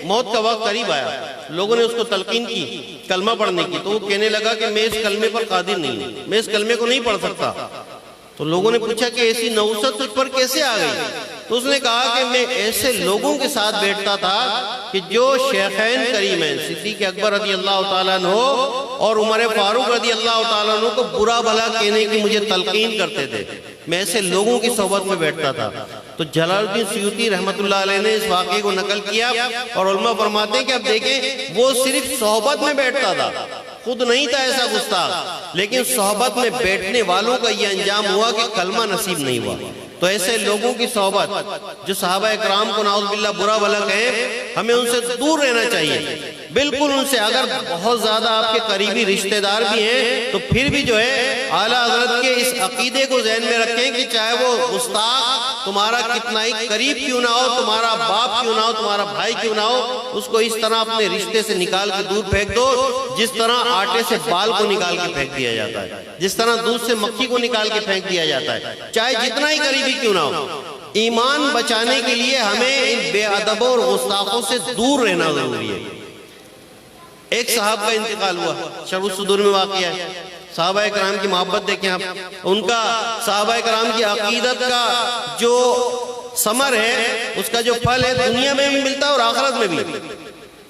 موت کا وقت قریب آیا، لوگوں نے اس کو تلقین کی کلمہ پڑھنے کی، تو وہ کہنے لگا کہ میں اس کلمے پر قادر نہیں ہوں، میں اس کلمے کو نہیں پڑھ سکتا۔ تو لوگوں نے پوچھا کہ ایسی نوست تجھ پر کیسے آ گئی؟ تو اس نے کہا کہ میں ایسے لوگوں کے ساتھ بیٹھتا تھا کہ جو شیخین کریم ہیں، صدیق اکبر رضی اللہ تعالیٰ عنہ اور عمر فاروق رضی اللہ تعالیٰ عنہ کو برا بھلا کہنے کی مجھے تلقین کرتے تھے، میں ایسے لوگوں کی صحبت میں بیٹھتا تھا۔ تو جلال الدین سیوطی رحمت اللہ علیہ نے اس واقعے کو نقل کیا، اور علماء فرماتے ہیں کہ اب دیکھیں وہ صرف صحبت میں بیٹھتا تھا، خود نہیں تھا ایسا گستاخ، لیکن صحبت میں بیٹھنے والوں کا یہ انجام ہوا کہ کلمہ نصیب نہیں ہوا۔ تو ایسے لوگوں کی صحبت جو صحابہ کرام کو نعوذ باللہ برا بھلا کہیں، ہمیں ان سے دور رہنا چاہیے، بالکل ان سے۔ اگر بہت زیادہ آپ کے قریبی رشتہ دار بھی ہیں تو پھر بھی جو ہے اعلیٰ حضرت کے اس عقیدے کو ذہن میں رکھیں کہ چاہے وہ گستاخ تمہارا کتنا ہی قریب کیوں نہ ہو، تمہارا باپ کیوں نہ ہو، تمہارا بھائی کیوں نہ ہو، اس کو اس طرح اپنے رشتے سے نکال کے دور پھینک دو جس طرح آٹے سے بال کو نکال کے پھینک دیا جاتا ہے، جس طرح دودھ سے مکھی کو نکال کے پھینک دیا جاتا ہے، چاہے جتنا ہی قریبی کیوں نہ ہو۔ ایمان بچانے کے لیے ہمیں ان بے ادبوں اور گستاخوں سے دور رہنا ضروری ہے۔ ایک صاحب کا انتقال ہوا، شرح صدور میں واقعہ ہے، صحابہ کرام کی محبت دیکھیں آپ، ان کا صحابہ کرام کی عقیدت کا جو ثمر ہے، اس کا جو پھل ہے، دنیا میں بھی ملتا ہے اور آخرت میں بھی۔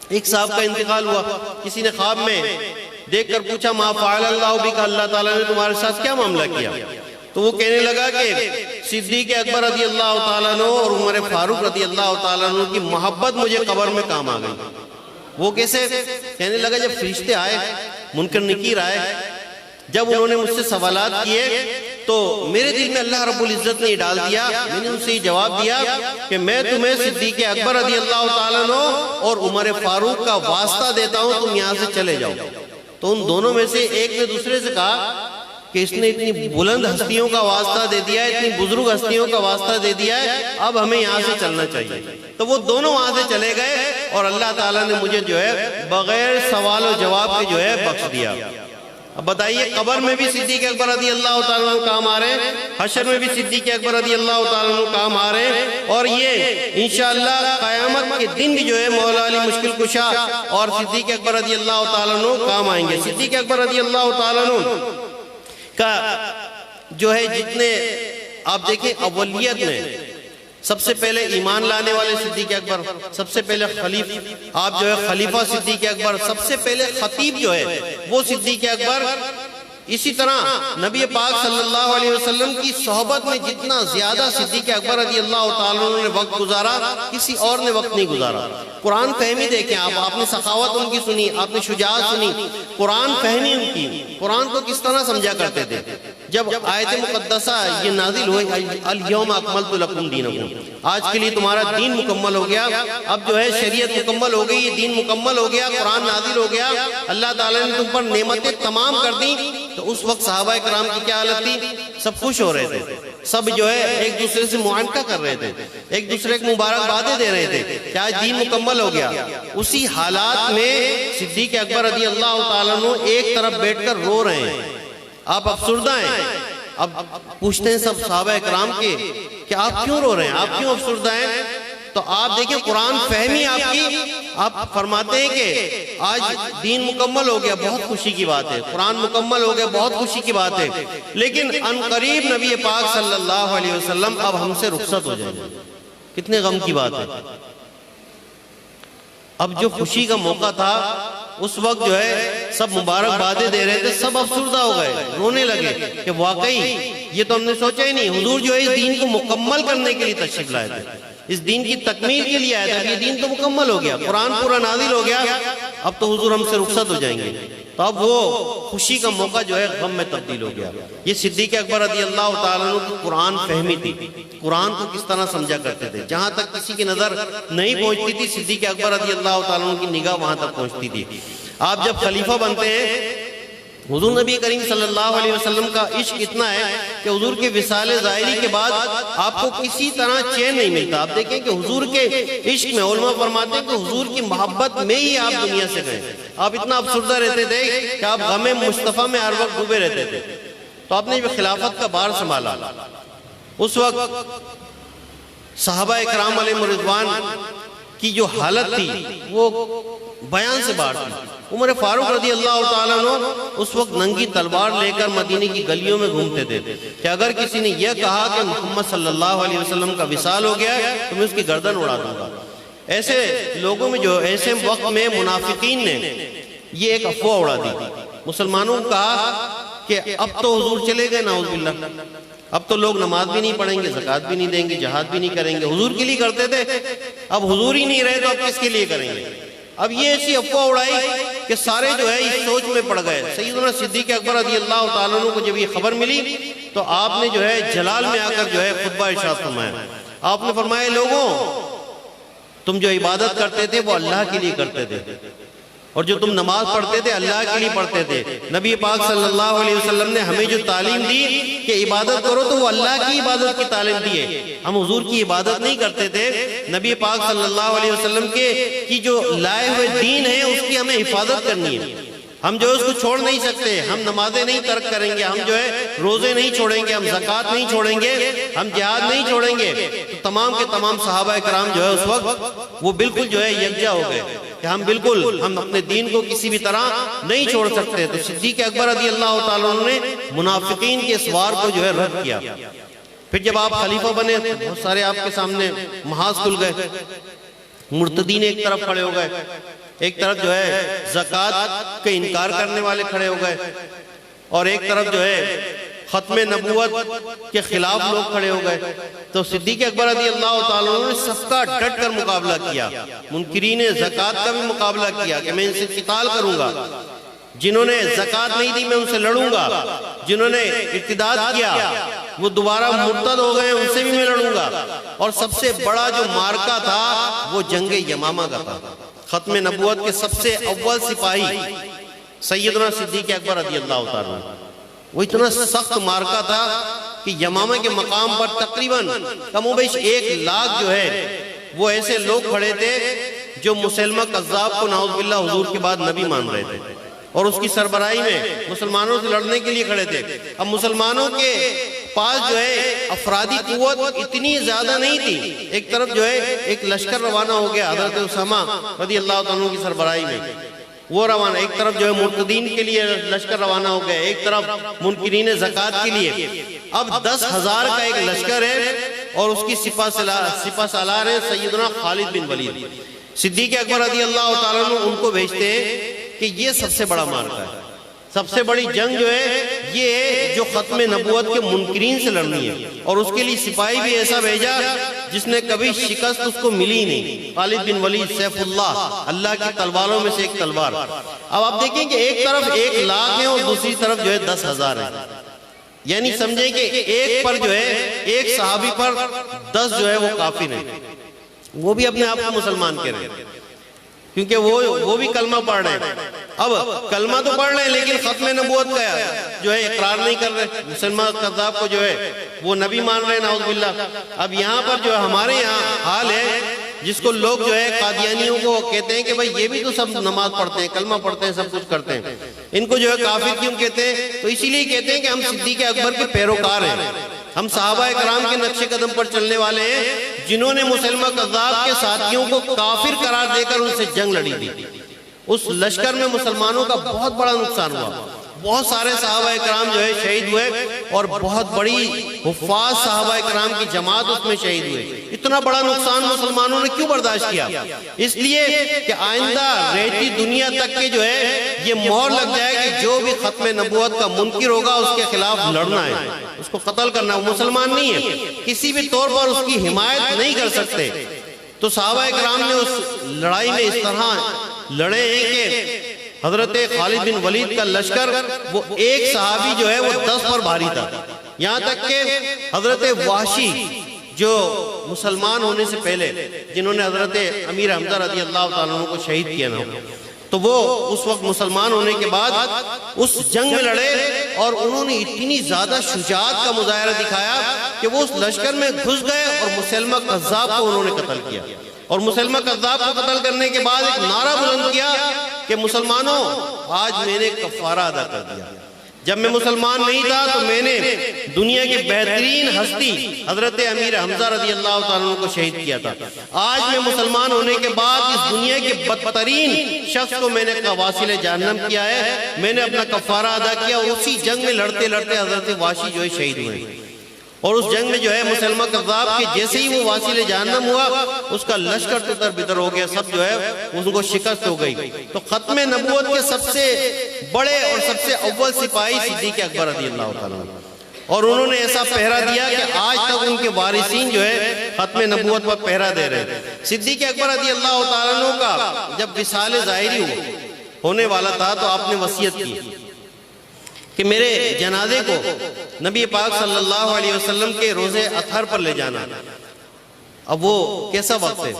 ایک صاحب کا انتقال ہوا، کسی نے خواب میں دیکھ کر پوچھا ما فعل اللہ بک، اللہ تعالیٰ نے تمہارے ساتھ کیا معاملہ کیا؟ تو وہ کہنے لگا کہ صدیق اکبر رضی اللہ تعالیٰ عنہ اور عمر فاروق رضی اللہ تعالیٰ عنہ کی محبت مجھے قبر میں کام آ گئی۔ وہ کیسے؟ کہنے لگا جب فرشتے آئے، منکر نکیر آئے، جب انہوں نے مجھ سے سوالات کیے تو میرے دل میں اللہ رب العزت نے یہ ڈال دیا، میں نے ان سے یہ جواب دیا کہ میں تمہیں صدیق اکبر رضی اللہ تعالیٰ عنہ اور عمر فاروق کا واسطہ دیتا ہوں، تم یہاں سے چلے جاؤ۔ تو ان دونوں میں سے ایک نے دوسرے سے کہا کہ اس نے اتنی بلند ہستیوں کا واسطہ دے دیا ہے، اتنی بزرگ ہستیوں کا واسطہ دے دیا ہے، اب ہمیں یہاں سے چلنا چاہیے۔ تو وہ دونوں وہاں سے چلے گئے اور اللہ تعالیٰ نے مجھے جو ہے بغیر سوال و جواب کے جو ہے بخش دیا۔ اب بتائیے قبر میں بھی صدیق اکبر رضی اللہ تعالیٰ عنہ کام آ رہے ہیں، حشر میں بھی صدیق اکبر رضی اللہ تعالیٰ عنہ کام آ رہے ہیں، اور یہ انشاءاللہ قیامت کے دن بھی جو ہے مولا علی مشکل کشا اور صدیق اکبر رضی اللہ تعالیٰ عنہ کام آئیں گے۔ صدیق اکبر رضی اللہ تعالیٰ عنہ کا جو ہے جتنے آپ دیکھیں اولیت میں سب سے پہلے ایمان لانے والے صدیق اکبر، سب سے پہلے آپ جو ہے خلیفہ صدیق اکبر، سب سے پہلے خطیب جو ہے وہ صدیق اکبر۔ اسی طرح نبی پاک صلی اللہ علیہ وسلم کی صحبت میں جتنا زیادہ صدیق اکبر رضی اللہ تعالیٰ عنہ نے وقت گزارا، کسی اور نے وقت نہیں گزارا۔ قرآن فہمی دیکھیں آپ نے سخاوت ان کی سنی، آپ نے شجاعت سنی، قرآن فہمی ان کی، قرآن کو کس طرح سمجھا کرتے تھے۔ جب آیت مقدسہ یہ نازل ہوئی الیوم اکملت لکم دینکم، آج کے لیے تمہارا دین مکمل ہو گیا، اب جو ہے شریعت مکمل ہو گئی، دین مکمل ہو گیا، قرآن نازل ہو گیا، اللہ تعالیٰ نے تم پر نعمتیں تمام کر دیں، تو اس وقت صحابہ کرام کی کیا حالت تھی؟ سب خوش ہو رہے تھے، سب جو ہے ایک دوسرے سے معانقہ کر رہے تھے، ایک دوسرے کو مبارکبادیں دے رہے تھے کہ آج دین مکمل ہو گیا۔ اسی حالات میں صدیق اکبر رضی اللہ تعالیٰ عنہ ایک طرف بیٹھ کر رو رہے ہیں، آپ افسردہ ہیں۔ اب پوچھتے ہیں سب صحابہ کرام کے کہ آپ کیوں رو رہے ہیں، آپ کیوں افسردہ ہیں؟ تو آپ دیکھیں قرآن فہمی آپ کی، آپ فرماتے ہیں کہ آج دین مکمل ہو گیا، بہت خوشی کی بات ہے، قرآن مکمل ہو گیا، بہت خوشی کی بات ہے، لیکن ان قریب نبی پاک صلی اللہ علیہ وسلم اب ہم سے رخصت ہو جائیں گے، کتنے غم کی بات ہے۔ اب جو خوشی کا موقع تھا اس وقت جو ہے سب مبارکبادیں دے رہے تھے، سب افسردہ ہو گئے، رونے لگے کہ واقعی یہ تو ہم نے سوچا ہی نہیں، حضور جو ہے اس دین کو مکمل کرنے کے لیے تشریف لائے تھے، اس دین کی تکمیل کے لیے آئے تھے، یہ دین تو مکمل ہو گیا، قرآن پورا نازل ہو گیا، اب تو حضور ہم سے رخصت ہو جائیں گے۔ تو اب وہ خوشی کا موقع جو ہے غم میں تبدیل ہو گیا۔ یہ صدیق اکبر رضی اللہ تعالیٰ عنہ کی قرآن فہمی تھی، قرآن کو کس طرح سمجھا کرتے تھے، جہاں تک کسی کی نظر نہیں پہنچتی تھی صدیق اکبر رضی اللہ تعالیٰ عنہ کی نگاہ وہاں تک پہنچتی تھی۔ آپ جب خلیفہ بنتے ہیں، حضور نبی کریم صلی اللہ علیہ وسلم کا عشق اتنا ہے کہ حضور کے وصال ظاہری کے بعد آپ کو کسی طرح چین نہیں ملتا۔ آپ دیکھیں کہ حضور کے عشق میں علماء فرماتے ہیں کہ حضور کی محبت میں ہی آپ دنیا سے گئے، آپ اتنا افسردہ رہتے تھے کہ آپ غم مصطفیٰ میں ہر وقت ڈوبے رہتے تھے۔ تو آپ نے جو خلافت کا بار سنبھالا، اس وقت صحابہ اکرام علیہ رضوان کی جو حالت تھی وہ بیان سے باہر تھی۔ عمر فاروق رضی اللہ تعالیٰ عنہ اس وقت ننگی تلوار لے کر مدینے کی گلیوں میں گھومتے تھے کہ اگر کسی نے یہ کہا کہ محمد صلی اللہ علیہ وسلم کا وصال ہو گیا تو میں اس کی گردن اڑا دوں گا۔ ایسے لوگوں میں جو ایسے وقت میں منافقین نے یہ ایک افواہ اڑا دی، مسلمانوں کو کہا کہ اب تو حضور چلے گئے نعوذ باللہ، اب تو لوگ نماز بھی نہیں پڑھیں گے، زکوٰۃ بھی نہیں دیں گے، جہاد بھی نہیں کریں گے، حضور کے لیے کرتے تھے، اب حضور ہی نہیں رہے تو اب کس کے لیے کریں گے۔ اب یہ ایسی افواہ اڑائی کہ سارے جو ہے اس سوچ میں پڑ گئے۔ سیدنا صدیق اکبر رضی اللہ تعالیٰ عنہ کو جب یہ خبر ملی تو آپ نے جو ہے جلال میں آ کر جو ہے خطبہ ارشاد فرمایا۔ آپ نے فرمایا لوگوں تم جو عبادت کرتے تھے وہ اللہ کے لیے کرتے تھے، اور جو تم نماز پڑھتے تھے اللہ کے لیے پڑھتے تھے۔ نبی پاک صلی اللہ علیہ وسلم نے ہمیں جو تعلیم دی کہ عبادت کرو تو وہ اللہ کی عبادت کی تعلیم دی ہے، ہم حضور کی عبادت نہیں کرتے تھے۔ نبی پاک صلی اللہ علیہ وسلم کی جو لائے ہوئے دین ہے اس کی ہمیں حفاظت کرنی ہے، ہم جو ہے اس کو چھوڑ نہیں سکتے، ہم نمازیں نہیں ترک کریں گے، ہم جو ہے روزے نہیں چھوڑیں گے، ہم زکوٰۃ نہیں چھوڑیں گے، ہم جہاد نہیں چھوڑیں گے۔ تو تمام کے تمام صحابہ اکرام جو ہے اس وقت وہ بالکل جو ہے یکجا ہو گئے کہ ہم اپنے دین کو کسی بھی طرح نہیں چھوڑ سکتے۔ تو صدیق اکبر رضی اللہ تعالیٰ عنہ نے منافقین کے اس وار کو جو ہے رد کیا۔ پھر جب آپ خلیفہ بنے بہت سارے آپ کے سامنے محاذ کھل گئے، مرتدین ایک طرف کھڑے ہو گئے، ایک طرف جو ہے زکوٰۃ کے انکار کرنے والے کھڑے ہو گئے، اور ایک طرف جو ہے ختم نبوت کے خلاف لوگ کھڑے ہو گئے۔ تو صدیق اکبر رضی اللہ تعالیٰ عنہ نے سب کا ڈٹ کر مقابلہ کیا، منکرین زکوٰۃ کا بھی مقابلہ کیا کہ میں ان سے قتال کروں گا، جنہوں نے زکوٰۃ نہیں دی میں ان سے لڑوں گا، جنہوں نے ارتداد کیا وہ دوبارہ مرتد ہو گئے ان سے بھی میں لڑوں گا۔ اور سب سے بڑا جو مارکا تھا وہ جنگ یمامہ کا تھا۔ ختم نبوت کے سب سے اول سپاہی سیدنا صدیق اکبر رضی اللہ تعالیٰ عنہ، وہ اتنا سخت مارکا تھا کہ یمامہ کے مقام پر تقریباً کم و بیش 1 لاکھ جو ہے وہ ایسے لوگ کھڑے تھے جو مسلمہ کذاب کو نعوذ باللہ حضور کے بعد نبی مان رہے تھے، اور اس کی سربراہی میں مسلمانوں سے لڑنے کے لیے کھڑے تھے۔ اب مسلمانوں کے پاس جو ہے افرادی قوت اتنی زیادہ نہیں تھی، ایک طرف جو ہے ایک لشکر روانہ ہو گیا حضرت اسامہ رضی اللہ عنہ کی سربراہی میں، وہ روانہ، ایک طرف جو ہے مرتدین کے لیے لشکر روانہ ہو گئے، ایک طرف منکرین زکوٰۃ کے لیے۔ اب 10,000 کا ایک لشکر ہے اور اس کی سپہ سالار ہے سیدنا خالد بن ولید۔ صدیق اکبر رضی اللہ تعالیٰ عنہ ان کو بھیجتے ہیں کہ یہ سب سے بڑا مارکا ہے، سب سے بڑی جنگ جو ہے یہ ہے جو ختم نبوت کے منکرین سے لڑنی ہے، اور اس کے لیے سپاہی بھی ایسا بھیجا جس نے کبھی شکست اس کو ملی نہیں، خالد بن ولید سیف اللہ، اللہ کی تلواروں میں سے ایک تلوار۔ اب آپ دیکھیں کہ ایک طرف 1 لاکھ ہے اور دوسری طرف جو ہے 10,000 ہے، یعنی سمجھیں کہ ایک پر جو ہے ایک صحابی پر 10 جو ہے وہ کافر ہیں، وہ بھی اپنے آپ کو مسلمان کہہ رہے ہیں کیونکہ وہ بھی کلمہ پڑھ رہے ہیں۔ اب کلمہ تو پڑھ رہے ہیں لیکن ختم نبوت کا جو ہے اقرار نہیں کر رہے، مسلمان کذاب کو جو ہے وہ نبی مان رہے ہیں نعوذ باللہ۔ اب یہاں پر جو ہمارے یہاں حال ہے جس کو لوگ جو ہے قادیانیوں کو کہتے ہیں کہ بھائی یہ بھی تو سب نماز پڑھتے ہیں، کلمہ پڑھتے ہیں، سب کچھ کرتے ہیں، ان کو جو ہے کافر کیوں کہتے ہیں؟ تو اسی لیے کہتے ہیں کہ ہم صدیق اکبر کے پیروکار ہیں، ہم صحابہ اکرام کے نقش قدم پر چلنے والے ہیں جنہوں نے مسلمہ کذاب کے ساتھیوں کو کافر قرار دے کر ان سے جنگ لڑی تھی۔ اس لشکر میں مسلمانوں کا بہت بڑا نقصان ہوا، بہت سارے صحابہ اکرام جو ہے شہید ہوئے اور بہت بڑی حفاظ صحابہ اکرام کی جماعت اس میں شہید ہوئے. اتنا بڑا نقصان مسلمانوں نے کیوں برداشت کیا؟ اس لیے کہ آئندہ رہتی دنیا تک کے جو ہے یہ مہر لگ جائے کہ جو بھی ختم نبوت کا منکر ہوگا اس کے خلاف لڑنا ہے، اس کو قتل کرنا ہے. وہ مسلمان نہیں ہے، کسی بھی طور پر اس کی حمایت نہیں کر سکتے. تو صحابہ اکرام نے اس لڑائی میں اس طرح لڑے ہیں کہ حضرت خالد بن ولید کا لشکر وہ ایک صحابی جو ہے وہ 10 پر بھاری تھا. یہاں تک کہ حضرت وحشی جو مسلمان ہونے سے پہلے جنہوں نے حضرت امیر حمزہ رضی اللہ تعالیٰ عنہ کو شہید کیا نا، تو وہ اس وقت مسلمان ہونے کے بعد اس جنگ میں لڑے اور انہوں نے اتنی زیادہ شجاعت کا مظاہرہ دکھایا کہ وہ اس لشکر میں گھس گئے اور مسلمہ کذاب کو انہوں نے قتل کیا. اور مسلمہ کذاب کو قتل کرنے کے بعد ایک نعرہ بلند کیا کہ مسلمانوں آج میں نے کفارہ ادا کر دیا. جب میں مسلمان نہیں تھا تو میں نے دنیا کی بہترین ہستی حضرت امیر حمزہ رضی اللہ تعالیٰ عنہ کو شہید کیا تھا. آج میں مسلمان ہونے کے بعد اس دنیا کے بدترین شخص کو میں نے قواصل جہنم کیا ہے. میں نے اپنا کفارہ ادا کیا. اسی جنگ میں لڑتے لڑتے حضرت وحشی جو ہے شہید ہوئے اور اس جنگ میں جو ہے مسلمہ کذاب کے جیسے ہی وہ واصل جہنم ہوا اس کا لشکر تتر بتر ہو گیا، سب جو ہے اس کو شکست ہو گئی. تو ختم نبوت کے سب سے بڑے اور سب سے اول سپاہی صدیق اکبر رضی اللہ تعالیٰ عنہ، اور انہوں نے ایسا پہرا دیا کہ آج تک ان کے وارثین جو ہے ختم نبوت پر پہرا دے رہے ہیں. صدیق اکبر رضی اللہ تعالیٰ عنہ کا جب وصال ظاہری ہونے والا تھا تو آپ نے وصیت کی کہ میرے جنازے کو نبی پاک صلی اللہ علیہ وسلم کے روزے اطہر پر لے جانا. اب وہ کیسا وقت ہے؟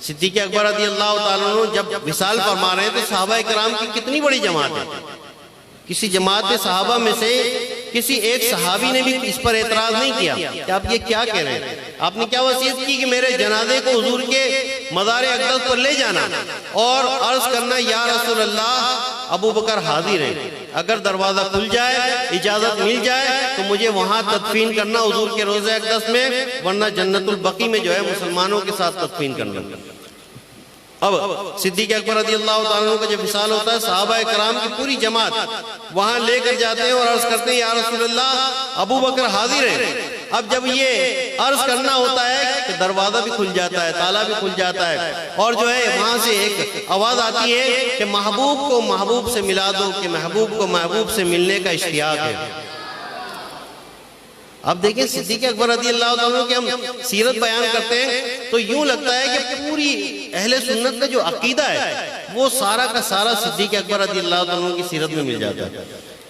صدیق اکبر رضی اللہ تعالیٰ عنہ جب وصال فرما رہے ہیں تو صحابہ اکرام کی کتنی بڑی جماعت ہے. کسی جماعت صحابہ میں سے کسی ایک صحابی نے بھی اس پر اعتراض نہیں کیا کہ آپ یہ کیا کہہ رہے ہیں. آپ نے کیا وصیت کی کہ میرے جنازے کو حضور کے مزار اقدس پر لے جانا اور عرض کرنا یا رسول اللہ ابو بکر حاضر ہیں، اگر دروازہ کھل جائے اجازت مل جائے تو مجھے وہاں تدفین کرنا حضور کے روضہ اقدس میں، ورنہ جنت البقیع میں جو ہے مسلمانوں کے ساتھ تدفین کرنا. اب صدیق اکبر رضی اللہ تعالیٰ عنہ کا جب وصال ہوتا ہے صحابہ اکرام کی پوری جماعت وہاں لے کر جاتے ہیں اور عرض کرتے ہیں یا رسول اللہ ابو بکر حاضر ہیں. اب جب یہ عرض کرنا ہوتا ہے کہ دروازہ بھی کھل جاتا ہے، تالا بھی کھل جاتا ہے اور جو ہے وہاں سے ایک آواز آتی ہے کہ محبوب کو محبوب سے ملا دو، کہ محبوب کو محبوب سے ملنے کا اشتیاق ہے. اب دیکھیں صدیق اکبر رضی اللہ تعالیٰ کی ہم سیرت بیان کرتے ہیں تو یوں لگتا ہے کہ پوری اہل سنت کا جو عقیدہ ہے وہ سارا کا سارا صدیق اکبر رضی اللہ تعالیٰ کی سیرت میں مل جاتا ہے.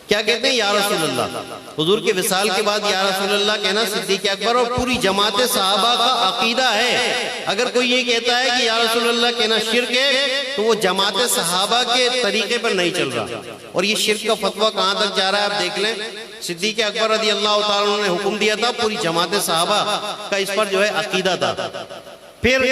کیا کہتے ہیں یا رسول اللہ، حضور کے وصال کے بعد یا رسول اللہ کہنا صدیق اکبر اور پوری جماعت صحابہ کا عقیدہ ہے. اگر کوئی یہ کہتا ہے کہ یا رسول اللہ کہنا شرک ہے تو وہ جماعت صحابہ کے طریقے پر نہیں چل رہا. اور یہ شرک کا فتویٰ کہاں تک جا رہا ہے آپ دیکھ لیں. صدیق اکبر رضی اللہ تعالیٰ نے حکم دیا تھا، پوری جماعت صحابہ کا اس پر جو ہے عقیدہ تھا. پھر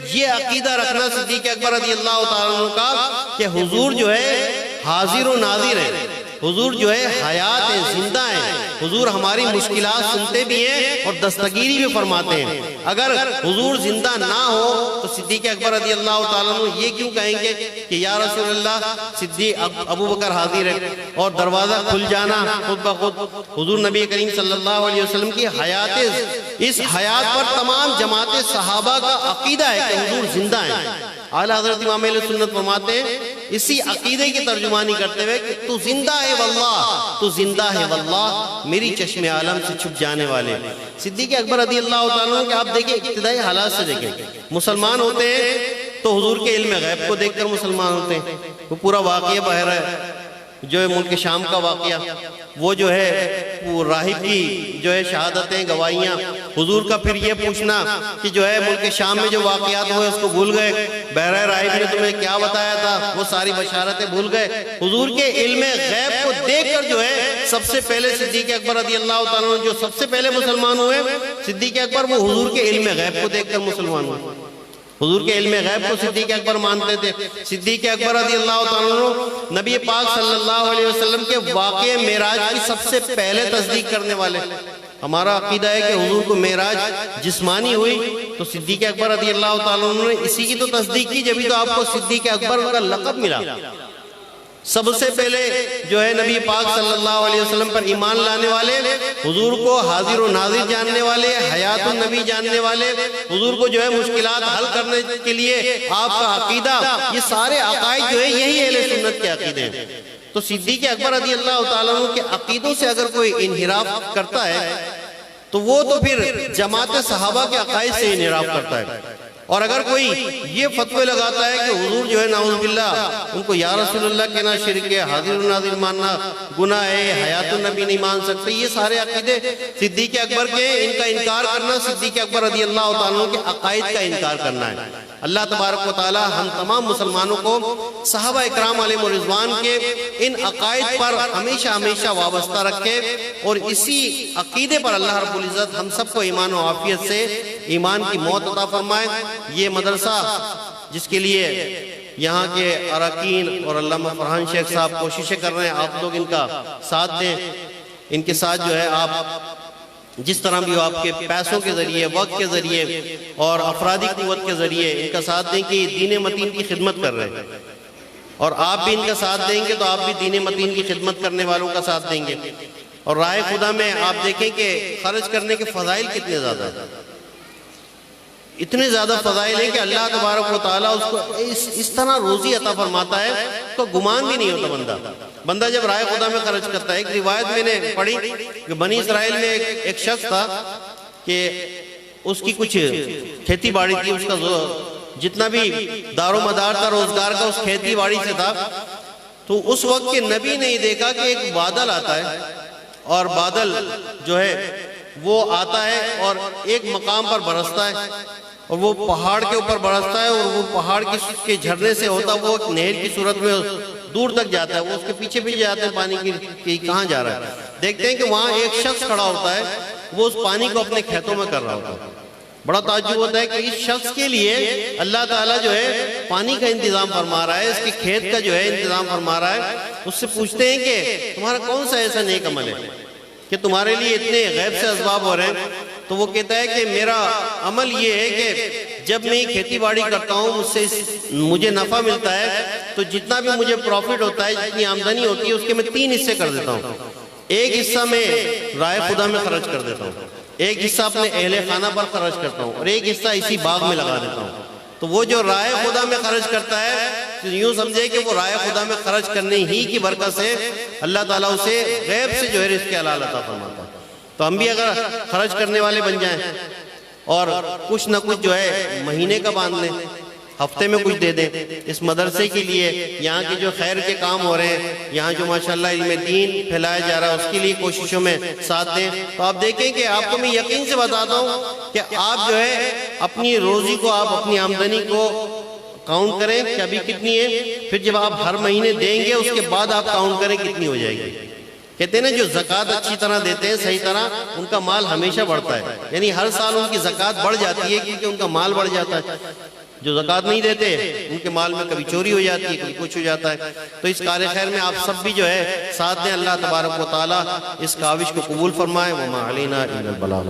یہ عقیدہ رکھنا صدیق اکبر رضی اللہ تعالیٰ کا کہ حضور جو ہے حاضر و ناظر ہے، حضور جو ہے حیات ہیں، زندہ ہیں، حضور ہماری مشکلات سنتے بھی ہیں اور دستگیری بھی فرماتے ہیں. اگر حضور زندہ نہ ہو تو صدیق اکبر رضی اللہ تعالیٰ عنہ یہ کیوں کہیں گے کہ یا رسول اللہ صدیق ابو بکر حاضر ہے اور دروازہ کھل جانا خود بخود. حضور نبی کریم صلی اللہ علیہ وسلم کی حیات، اس حیات پر تمام جماعت صحابہ کا عقیدہ ہے کہ حضور زندہ ہیں. اعلیٰ حضرت امام اہل سنت فرماتے ہیں اسی عقیدے کی ترجمانی کرتے ہوئے کہ تو زندہ ہے واللہ، تو زندہ ہے واللہ، میری چشم عالم سے چھپ جانے والے. صدیق اکبر رضی اللہ تعالیٰ کہ آپ دیکھیں ابتدائی حالات سے دیکھیں، مسلمان ہوتے ہیں تو حضور کے علم غیب کو دیکھ کر مسلمان ہوتے ہیں. وہ پورا واقعہ بہر ہے جو ہے ملک شام کا واقعہ، وہ جو ہے وہ راہب کی جو ہے شہادتیں گواہیاں، حضور کا پھر یہ پوچھنا کہ جو ہے ملک شام میں جو واقعات ہوئے اس کو بھول گئے، بہرہ راہب نے تمہیں کیا بتایا تھا، وہ ساری بشارتیں بھول گئے. حضور کے علم غیب کو دیکھ کر جو ہے سب سے پہلے صدیق اکبر رضی اللہ تعالیٰ جو سب سے پہلے مسلمان ہوئے صدیق اکبر، وہ حضور کے علم غیب کو دیکھ کر مسلمان ہوئے. حضور کے علم غیب کو صدیق اکبر مانتے تھے. صدیق اکبر رضی اللہ تعالیٰ نبی پاک صلی اللہ علیہ وسلم کے واقعہ معراج کی سب سے پہلے تصدیق کرنے والے. ہمارا عقیدہ ہے کہ حضور کو معراج جسمانی ہوئی تو صدیق اکبر رضی اللہ تعالیٰ نے اسی کی تو تصدیق کی، جبھی تو آپ کو صدیق اکبر کا لقب ملا. سب سے پہلے جو ہے نبی پاک صلی اللہ علیہ وسلم پر ایمان لانے والے، حضور کو حاضر و ناظر جاننے والے، حیات النبی جاننے والے، حضور کو جو ہے مشکلات حل کرنے کے لیے آپ کا عقیدہ، یہ سارے عقائد جو ہے یہی اہل سنت کے عقیدے ہیں۔ تو صدیق اکبر رضی اللہ تعالیٰ عنہ کے عقیدوں سے اگر کوئی انحراف کرتا ہے تو وہ تو پھر جماعت صحابہ کے عقائد سے انحراف کرتا ہے۔ اور اگر کوئی یہ فتوے لگاتا ہے کہ حضور جو ہے نعوذ باللہ ان کو یا رسول اللہ کہنا شرک ہے، حاضر و ناظر ماننا گناہ ہے، حیات النبی نہیں مان سکتے، یہ سارے عقیدے صدیق اکبر کے، ان کا انکار کرنا صدیق اکبر رضی اللہ تعالیٰ کے عقائد کا انکار کرنا ہے۔ اللہ تبارک و تعالی ہم تمام مسلمانوں کو صحابہ اکرام علیہ رضوان کے ان عقائد پر ہمیشہ ہمیشہ وابستہ رکھے، اور اسی عقیدے پر اللہ رب العزت ہم سب کو ایمان و عافیت سے ایمان کی موت عطا فرمائے۔ یہ مدرسہ جس کے لیے یہاں کے اراکین اور علامہ فرحان شیخ صاحب کوششیں کر رہے ہیں، آپ لوگ ان کا ساتھ دیں، ان کے ساتھ جو ہے آپ جس طرح بھی آپ کے پیسوں کے ذریعے، وقت کے ذریعے اور افرادی قوت کے ذریعے ان کا ساتھ دیں کہ دین متین کی خدمت کر رہے ہیں، اور آپ بھی ان کا ساتھ دیں گے تو آپ بھی دین متین کی خدمت کرنے والوں کا ساتھ دیں گے۔ اور راہ خدا میں آپ دیکھیں کہ خرچ کرنے کے فضائل کتنے زیادہ ہیں، اتنے زیادہ فضائل ہیں کہ اللہ تبارک و تعالیٰ اس کو اس طرح روزی عطا فرماتا ہے تو گمان بھی نہیں ہوتا بندہ جب راہ خدا میں خرچ کرتا ہے۔ ایک روایت میں نے پڑھی کہ بنی اسرائیل میں ایک شخص تھا کہ اس کی کچھ کھیتی باڑی تھی، اس کا جتنا بھی دار و مدار تھا روزگار کا اس کھیتی باڑی سے تھا۔ تو اس وقت کے نبی نے دیکھا کہ ایک بادل آتا ہے، اور بادل جو ہے وہ آتا ہے اور ایک مقام پر برستا ہے، اور وہ پہاڑ کے اوپر برستا ہے، اور وہ پہاڑ کے جھرنے سے ہوتا ہے، وہ ایک نہر کی صورت میں دور تک جاتا ہے، وہ اس کے پیچھے بھی جاتے ہیں پانی کی کہاں جا رہا ہے۔ دیکھتے ہیں کہ وہاں ایک شخص کھڑا ہوتا ہے، وہ اس پانی کو اپنے کھیتوں میں کر رہا ہوتا ہے۔ بڑا تعجب ہوتا ہے کہ اس شخص کے لیے اللہ تعالیٰ جو ہے پانی کا انتظام فرما رہا ہے، اس کے کھیت کا جو ہے انتظام فرما رہا ہے۔ اس سے پوچھتے ہیں کہ تمہارا کون سا ایسا نیک عمل ہے کہ تمہارے لیے اتنے غیب سے اسباب ہو رہے ہیں؟ تو وہ کہتا ہے کہ میرا عمل یہ ہے کہ جب میں کھیتی باڑی کرتا ہوں مجھ سے مجھے نفع ملتا ہے، تو جتنا بھی مجھے پروفٹ ہوتا ہے، جتنی آمدنی ہوتی ہے، اس کے میں 3 حصے کر دیتا ہوں۔ ایک حصہ میں راہ خدا میں خرچ کر دیتا ہوں، ایک حصہ اپنے اہل خانہ پر خرچ کرتا ہوں، اور ایک حصہ اسی باغ میں لگا دیتا ہوں۔ تو وہ جو راہ خدا میں خرچ کرتا ہے، یوں سمجھے کہ وہ راہ خدا میں خرچ کرنے ہی کی برکت سے اللہ تعالیٰ اسے غیب سے جو ہے رزق حلال عطا فرماتا ہے۔ تو ہم بھی اگر خرچ کرنے والے بن جائیں اور کچھ نہ کچھ جو ہے مہینے کا باندھ لیں، ہفتے میں کچھ دے دیں اس مدرسے کے لیے، یہاں کے جو خیر کے کام ہو رہے ہیں، یہاں جو ماشاءاللہ علم دین پھیلایا جا رہا ہے، اس کے لیے کوششوں میں ساتھ دیں، تو آپ دیکھیں کہ آپ کو میں یقین سے بتاتا ہوں کہ آپ جو ہے اپنی روزی کو، آپ اپنی آمدنی کو کاؤنٹ کریں کہ ابھی کتنی ہے، پھر جب آپ ہر مہینے دیں گے اس کے بعد آپ کاؤنٹ کریں کتنی ہو جائے گی۔ کہتے ہیں نا جو زکوٰۃ اچھی طرح دیتے ہیں صحیح طرح، ان کا مال ہمیشہ بڑھتا ہے، یعنی ہر سال ان کی زکوٰۃ بڑھ جاتی ہے کیونکہ ان کا مال بڑھ جاتا ہے۔ جو زکوٰۃ نہیں دیتے ان کے مال میں کبھی چوری ہو جاتی ہے، کبھی کچھ ہو جاتا ہے۔ تو اس کار خیر میں آپ سب بھی جو ہے ساتھ دیں، اللہ تبارک و تعالیٰ اس کاوش کو قبول فرمائے۔ وما علینا الا البلاغ۔